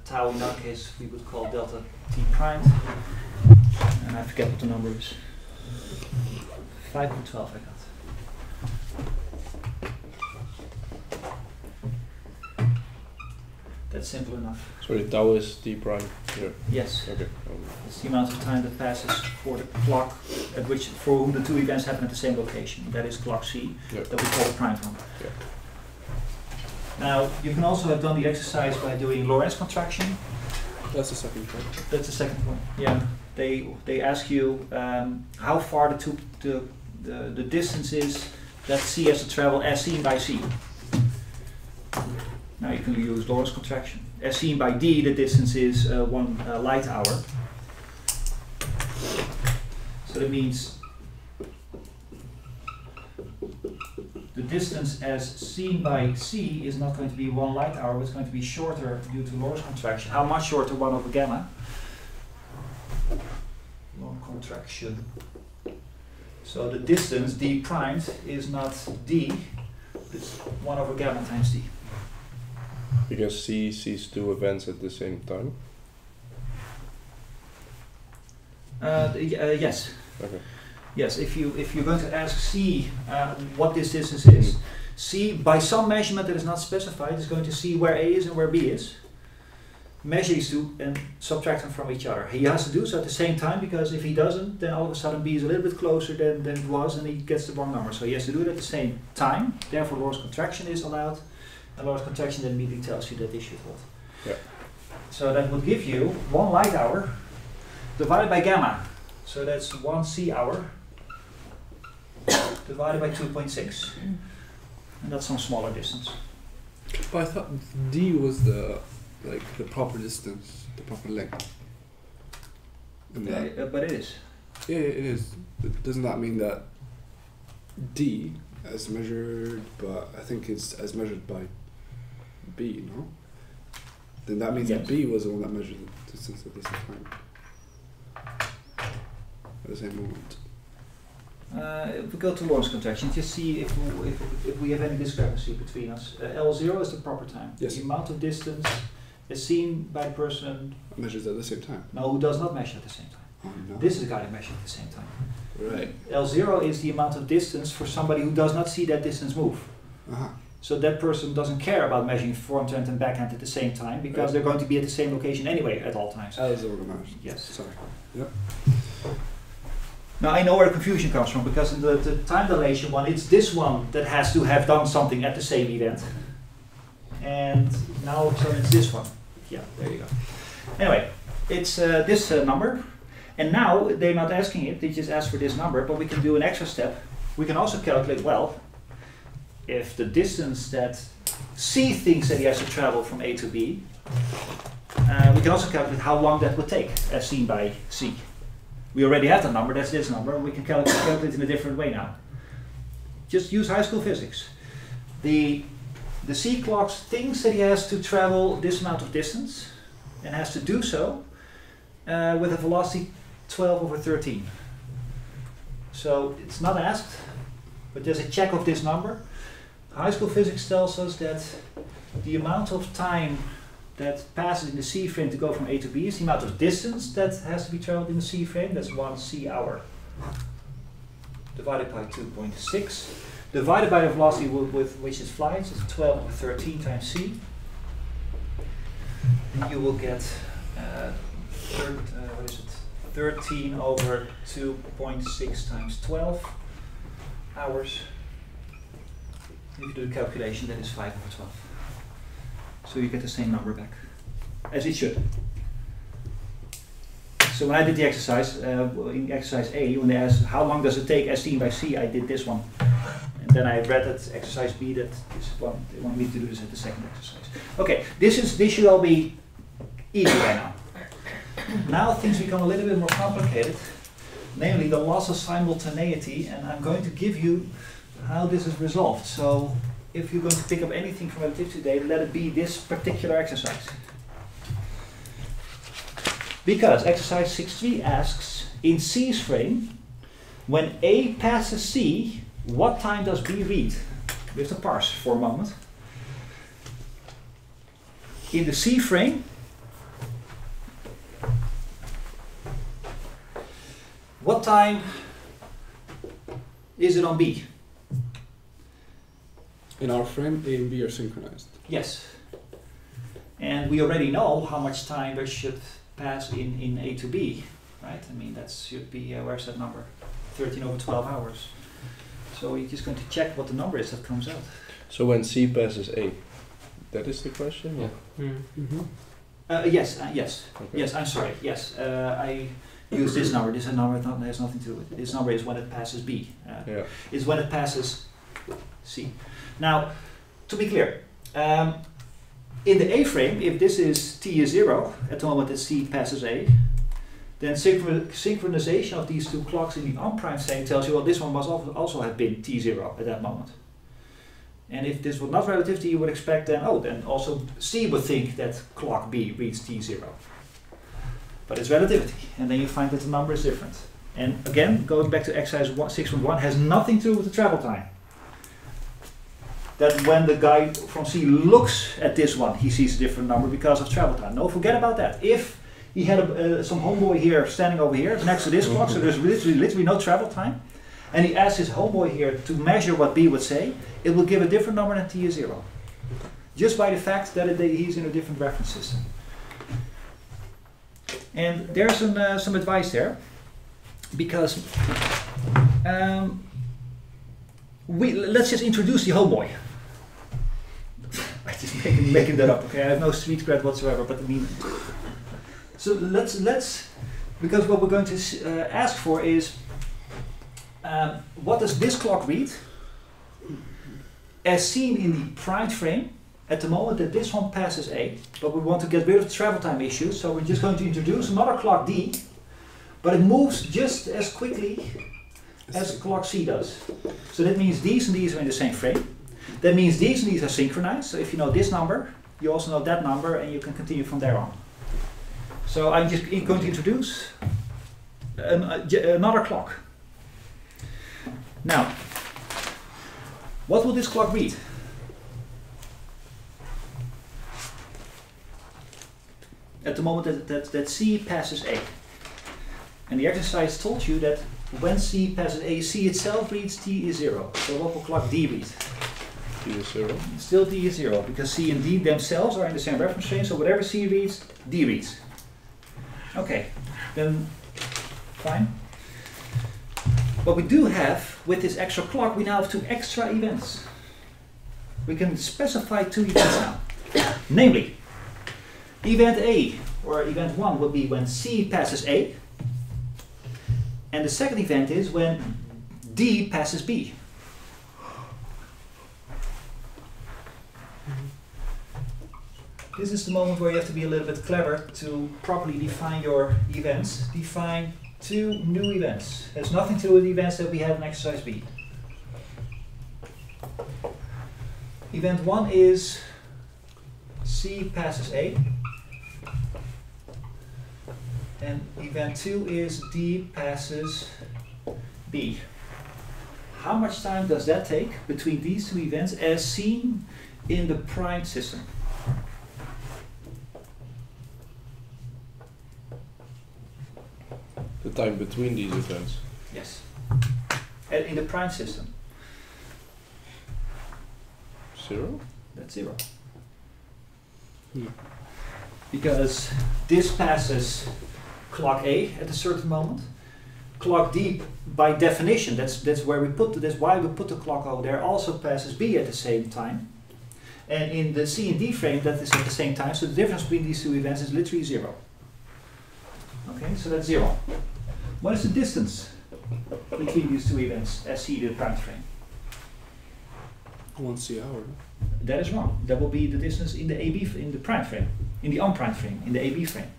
tau in our case we would call delta t prime, and I forget what the number is. 5.12 I got. That's simple enough. Sorry, tau is t prime here. Yes. Okay. It's the amount of time that passes for the clock at which, for whom the two events happen at the same location. That is clock C, Yep. that we call the prime time. Yep. Now, you can also have done the exercise by doing Lorentz contraction. That's the second point. That's the second one. Yeah. They ask you how far the distance is that C has to travel as seen by C. Now you can use Lorentz contraction. As seen by D, the distance is 1 light hour. So that means the distance as seen by C is not going to be 1 light hour, but it's going to be shorter due to Lorentz contraction. How much shorter? 1 over gamma. Lorentz contraction. So the distance, d primed, is not d, it's 1 over gamma times d. Because C sees two events at the same time. Yes. Okay. Yes, if you're going to ask C what this distance is, C by some measurement that is not specified is going to see where A is and where B is, measure these two and subtract them from each other. He has to do so at the same time, because if he doesn't, then all of a sudden B is a little bit closer than it was and he gets the wrong number. So he has to do it at the same time. Therefore Lorentz contraction is allowed, and Lorentz contraction then immediately tells you that this should hold. Yeah. So that would give you 1 light hour divided by gamma. So that's 1 C hour divided by 2.6. And that's some smaller distance. But I thought D was the proper distance, the proper length. And that, But it is. yeah, it is. But doesn't that mean that D, as measured, but I think it's as measured by B, no? Then that means Yes. that B was the one that measured the distance at the same time. At the same moment. If we go to Lorentz contraction, just see if we have any discrepancy between us. L0 is the proper time. Yes. The amount of distance is seen by the person Measures at the same time. who does not measure at the same time. Oh no. This is a guy that measures at the same time. Right. L0 is the amount of distance for somebody who does not see that distance move. Uh-huh. So that person doesn't care about measuring front end and back end at the same time, because Right. they're going to be at the same location anyway at all times. L is organized. Yes. Sorry. Now I know where the confusion comes from, because in the time dilation one, it's this one that has to have done something at the same event. And now so it's this one. Yeah, there you go. Anyway, it's this number. And now they're not asking it, they just ask for this number, but we can do an extra step. We can also calculate, well, if the distance that C thinks that he has to travel from A to B, we can also calculate how long that would take, as seen by C. We already have the number, that's this number, and we can calculate in a different way now. Just use high school physics. The C clock thinks that he has to travel this amount of distance, and has to do so with a velocity 12/13. So it's not asked, but there's a check of this number. High school physics tells us that the amount of time that passes in the C frame to go from A to B is the amount of distance that has to be traveled in the C frame. That's 1 C hour divided by 2.6, divided by the velocity with which it flies. It's 12/13 times C. And you will get 13/2.6 times 12 hours. If you do the calculation, that is 5/12. So you get the same number back, as it should. So when I did the exercise, in exercise A, when they asked how long does it take as seen by C, I did this one. And then I read that exercise B, that this one, they want me to do this at the second exercise. Okay, this should all be easy by now. Now things become a little bit more complicated, namely the loss of simultaneity, and I'm going to give you how this is resolved. So if you're going to pick up anything from relativity today, let it be this particular exercise. Because exercise 6.3 asks, in C's frame, when A passes C, what time does B read? We have to parse for a moment. In the C frame, what time is it on B? In our frame, A and B are synchronized. Yes. And we already know how much time there should pass in A to B, right? I mean, that should be, where's that number? 13/12 hours. So we're just going to check what the number is that comes out. So when C passes A, that is the question? Yeah. Mm-hmm. Yes, yes. Okay. Yes, I'm sorry. Yes, I use this number. This number has nothing to do with it. This number is when it passes B. Yeah. Is when it passes C. Now, to be clear, in the A frame, if this is T is 0 at the moment that C passes A, then synchronization of these two clocks in the unprimed frame tells you, well, this one must also have been T0 at that moment. And if this were not relativity, you would expect then, oh, then also C would think that clock B reads T0. But it's relativity, and then you find that the number is different. And again, going back to exercise 6.1 has nothing to do with the travel time. That when the guy from C looks at this one, he sees a different number because of travel time. No, forget about that. If he had some homeboy here standing over here next to this clock, so there's literally no travel time. And he asked his homeboy here to measure what B would say. It will give a different number than T is 0. Just by the fact that he's in a different reference system. And there's some advice there, because let's just introduce the homeboy. I'm just making that up, okay? I have no street cred whatsoever, but I mean, so let's because what we're going to ask for is what does this clock read as seen in the prime frame at the moment that this one passes A, but we want to get rid of the travel time issues, so we're just going to introduce another clock D, but it moves just as quickly as clock C does. So that means these and these are in the same frame. That means these and these are synchronized, so if you know this number, you also know that number, and you can continue from there on. So I'm just going to introduce another clock. Now, what will this clock read? At the moment that C passes A. And the exercise told you that when C passes A, C itself reads T is 0. So what will clock D read? T is 0. Still D is 0, because C and D themselves are in the same reference frame, so whatever C reads, D reads. Okay, then fine. What we do have with this extra clock, we now have 2 extra events. We can specify 2 events now. Namely, event A, or event 1, will be when C passes A. And the second event is when D passes B. This is the moment where you have to be a little bit clever to properly define your events. Define 2 new events. It has nothing to do with the events that we have in exercise B. Event 1 is C passes A. And event 2 is D passes B. How much time does that take between these 2 events as seen in the prime system? The time between these events. Yes. In the prime system. 0? That's 0. Because this passes clock A at a certain moment. Clock D, by definition, that's where we put that's why we put the clock over there, also passes B at the same time. And in the C and D frame, that is at the same time. So the difference between these 2 events is literally 0. Okay, so that's 0. What is the distance between these 2 events as seen in the prime frame? 1 C hour. That is wrong. That will be the distance in the AB in the prime frame, in the unprime frame, in the AB frame.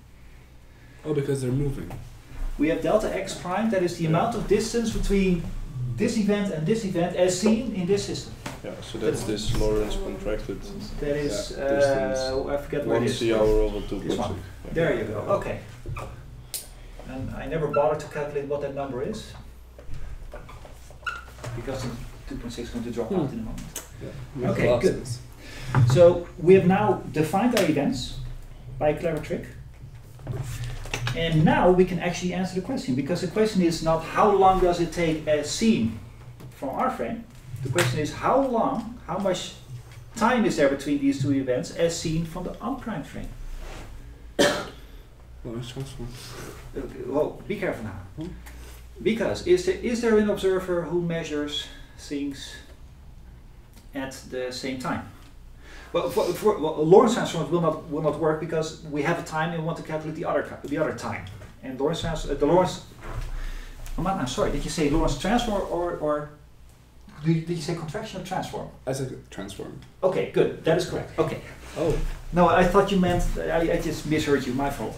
Oh, because they're moving. We have delta x prime. That is the amount of distance between this event and this event as seen in this system. Yeah, so that's this Lorentz contracted That is distance. I forget where it 1 is. C hour over 2.6. This one. There you go. Okay. And I never bothered to calculate what that number is, because the 2.6 is going to drop out in a moment. Yeah. Okay, good. So we have now defined our events by a clever trick. And now we can actually answer the question, because the question is not how long does it take as seen from our frame. The question is how much time is there between these 2 events as seen from the unprimed frame. Lorentz transform. Well, be careful now. Because is there an observer who measures things at the same time? Well, Lorentz transforms will not work because we have a time and we want to calculate the other time. And I'm sorry. Did you say Lorentz transform or did you say contraction or transform? I said transform. Okay, good. That is correct. Okay. Oh. No, I thought you meant. I just misheard you. My fault.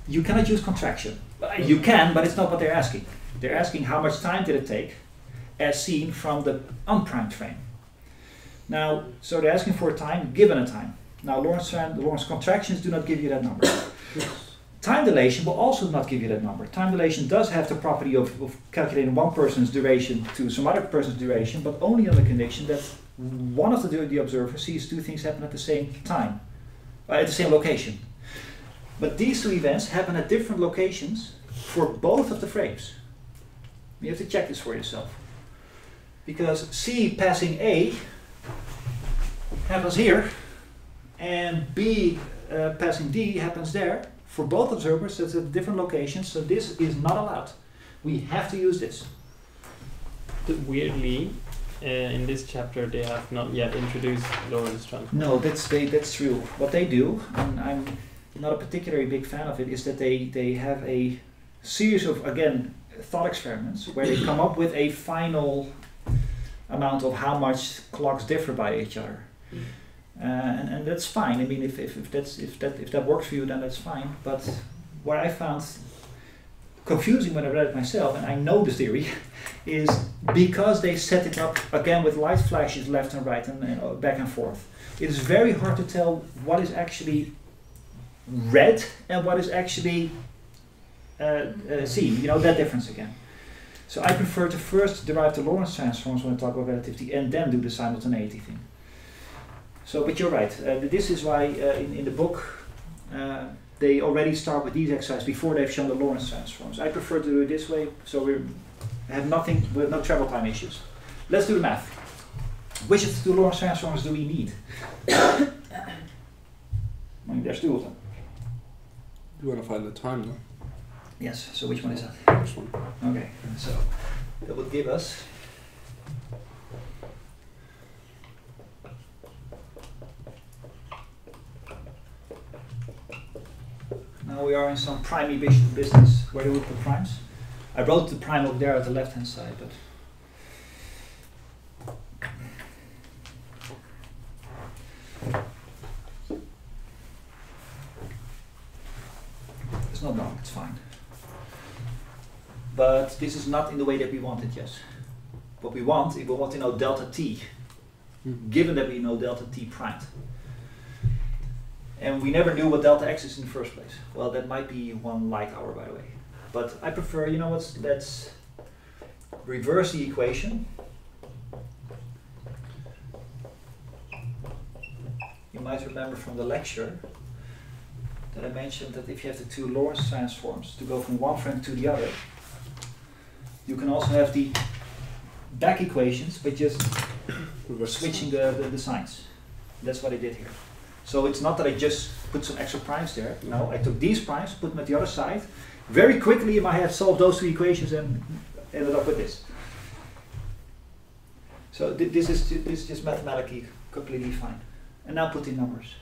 You cannot use contraction. You can, but it's not what they're asking. They're asking how much time did it take, as seen from the unprimed frame. Now, so they're asking for a time given a time. Now, Lorentz contractions do not give you that number. Time dilation will also not give you that number. Time dilation does have the property of calculating one person's duration to some other person's duration, but only on the condition that one of the observers sees 2 things happen at the same time, at the same location. But these two events happen at different locations for both of the frames. You have to check this for yourself. Because C passing A happens here, and B passing D happens there. For both observers, it's at different locations, so this is not allowed. We have to use this. Weirdly, in this chapter they have not yet introduced Lorentz transform. No, that's true. What they do, and I'm not a particularly big fan of it, is that they have a series of, again, thought experiments where they come up with a final amount of how much clocks differ by each other. And that's fine. I mean, if that works for you, then that's fine. But what I found confusing when I read it myself, and I know the theory, is because they set it up again with light flashes left and right and back and forth. It is very hard to tell what is actually red and what is actually seen. You know, that difference again. So I prefer to first derive the Lorentz transforms when I talk about relativity, and then do the simultaneity thing. So, but you're right. This is why in the book they already start with these exercises before they've shown the Lorentz transforms. I prefer to do it this way, so we have nothing, with no travel time issues. Let's do the math. Which of the two Lorentz transforms do we need? I mean, there's two of them. You want to find the time, though? Yes. So which one is that? This one. Okay. So that would give us. Now we are in some primey business. Where do we put primes? I wrote the prime up there at the left hand side, but it's not wrong, it's fine. But this is not in the way that we want it, yes. What we want, if we want to know delta t, given that we know delta t primed. And we never knew what delta x is in the first place. Well, that might be 1 light hour, by the way. But I prefer, you know what, let's reverse the equation. You might remember from the lecture that I mentioned that if you have the two Lorentz transforms to go from one frame to the other, you can also have the back equations, but just switching the signs. That's what I did here. So it's not that I just put some extra primes there. No, I took these primes, put them at the other side. Very quickly in my head solved those two equations and ended up with this. So this is just mathematically completely fine. And now put in numbers.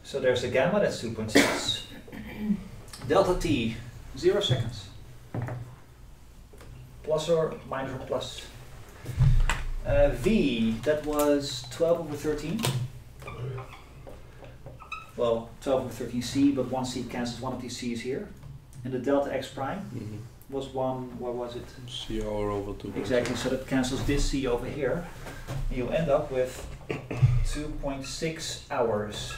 So there's a gamma, that's 2.6. Delta t, 0 seconds. Plus or minus or plus. V, that was 12 over 13. Well, 12 over 13 c, but one c cancels one of these c's here. And the delta x prime was 1, what was it? C over 2. Exactly, so that cancels this c over here. And you'll end up with 2.6 hours.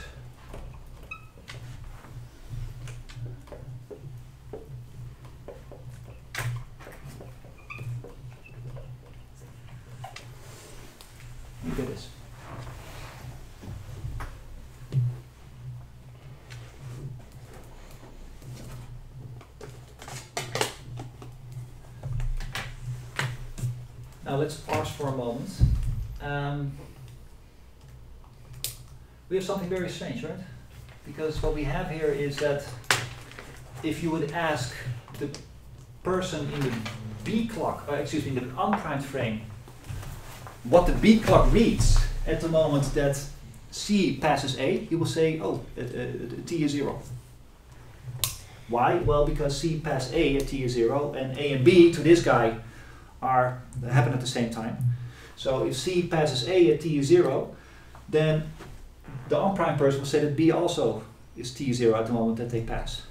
Look at this. Now let's pause for a moment. We have something very strange, right? Because what we have here is that if you would ask the person in the B clock, in the unprimed frame, what the B clock reads at the moment that C passes A, he will say, oh, T is 0. Why? Well, because C passed A at T is 0, and A and B to this guy happen at the same time. So if C passes A at T is 0, then the unprimed person will say that B also is T is 0 at the moment that they pass.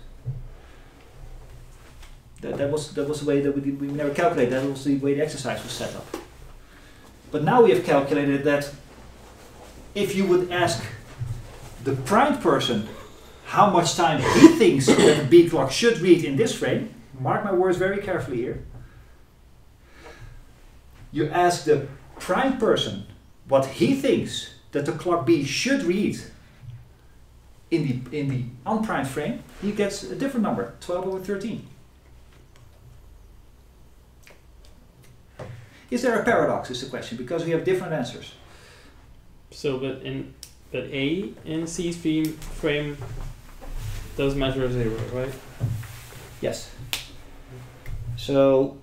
That was the way that we never calculated. That was the way the exercise was set up. But now we have calculated that if you would ask the primed person how much time he thinks that the B clock should read in this frame, mark my words very carefully here. You ask the primed person what he thinks that the clock B should read in the unprimed frame, he gets a different number, 12 over 13. Is there a paradox, is the question, because we have different answers. So, but A in C's frame does measure 0, right? Yes. So,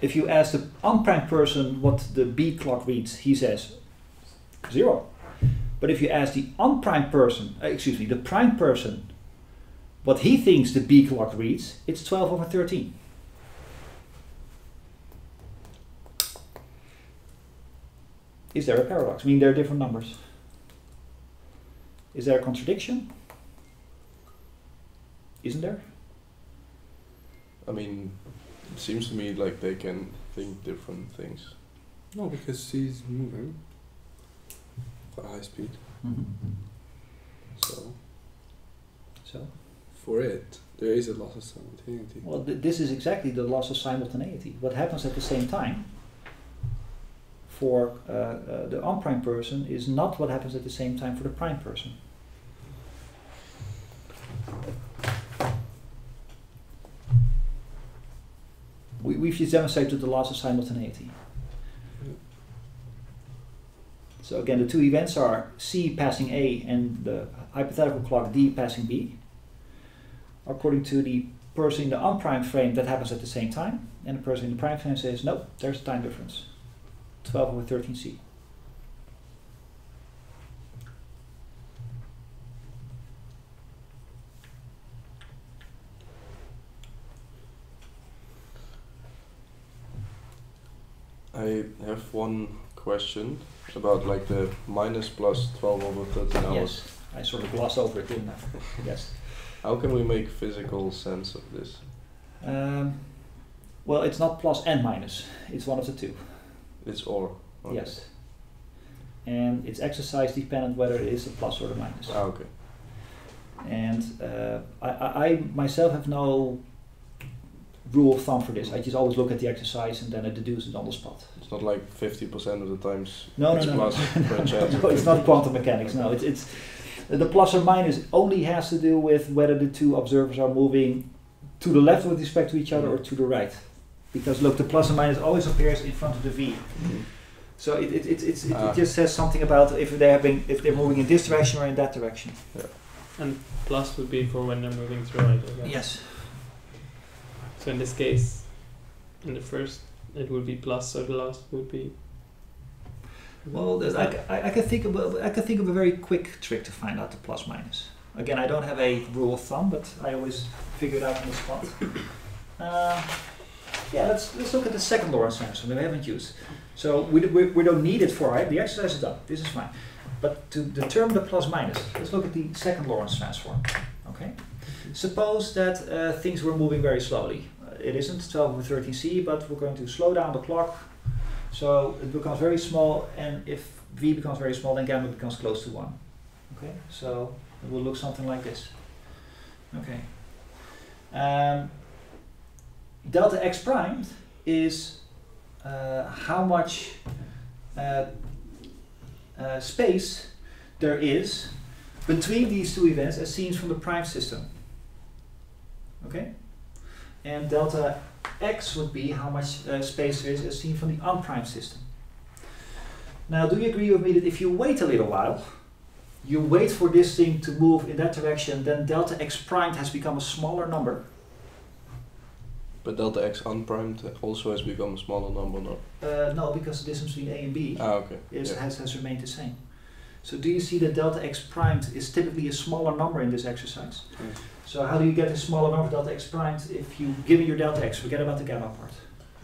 if you ask the unprimed person what the B clock reads, he says 0. But if you ask the unprimed person, the primed person, what he thinks the B clock reads, it's 12 over 13. Is there a paradox? I mean, there are different numbers. Is there a contradiction? Isn't there? I mean, it seems to me like they can think different things. No, because he's moving at high speed. So For it, there is a loss of simultaneity. Well, this is exactly the loss of simultaneity. What happens at the same time for the unprimed person is not what happens at the same time for the primed person. We've just demonstrated the loss of simultaneity. So again, the two events are C passing A and the hypothetical clock D passing B. According to the person in the unprimed frame, that happens at the same time, and the person in the primed frame says, no, there's a time difference. 12 over 13C. I have one question about like the minus plus 12 over 13 hours. Yes, I sort of glossed over it, didn't I? Yes. How can we make physical sense of this? Well, it's not plus and minus. It's one of the two. It's or. Okay. Yes. And it's exercise dependent whether it is a plus or a minus. Ah, okay. And I myself have no rule of thumb for this. I just always look at the exercise and then I deduce it on the spot. It's not like 50% of the times No, it's plus per chance. No, it's not quantum mechanics. No, it's the plus or minus only has to do with whether the two observers are moving to the left with respect to each other or to the right. Because look, the plus and minus always appears in front of the V. So it just says something about if they're moving in this direction or in that direction. Yeah. And plus would be for when they're moving to right, I guess. Yes. So in this case, in the first, it would be plus, so the last would be. Well, I can think of a very quick trick to find out the plus minus. Again, I don't have a rule of thumb, but I always figure it out on the spot. Yeah, let's look at the second Lorentz transform that we haven't used. So we don't need it for it. The exercise is done. This is fine. But to determine the plus minus, let's look at the second Lorentz transform. Okay. Suppose that things were moving very slowly. It isn't 12 over 13C, but we're going to slow down the clock. So it becomes very small, and if V becomes very small, then gamma becomes close to 1. Okay, so it will look something like this. Okay. Delta X primed is how much space there is between these two events as seen from the prime system. Okay? And delta X would be how much space there is as seen from the unprimed system. Now, do you agree with me that if you wait a little while, you wait for this thing to move in that direction, then delta X primed has become a smaller number? But delta X unprimed also has become a smaller number, no? No, because the distance between A and B okay. has remained the same. So do you see that delta X primed is typically a smaller number in this exercise? Mm. So how do you get a smaller number of delta X primed if you give it your delta X? Forget about the gamma part.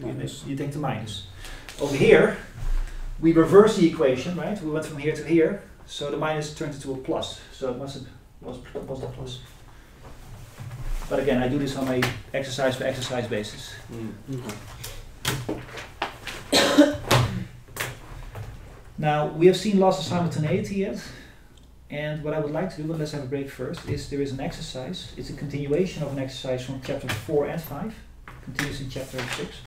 You take the minus. Over here, we reverse the equation, right? We went from here to here, so the minus turned into a plus. So it was a plus. But again, I do this on a exercise by exercise basis. Now, we have seen loss of simultaneity yet, and what I would like to do, but let's have a break first, is there is an exercise. It's a continuation of an exercise from chapter 4 and 5, continues in chapter 6.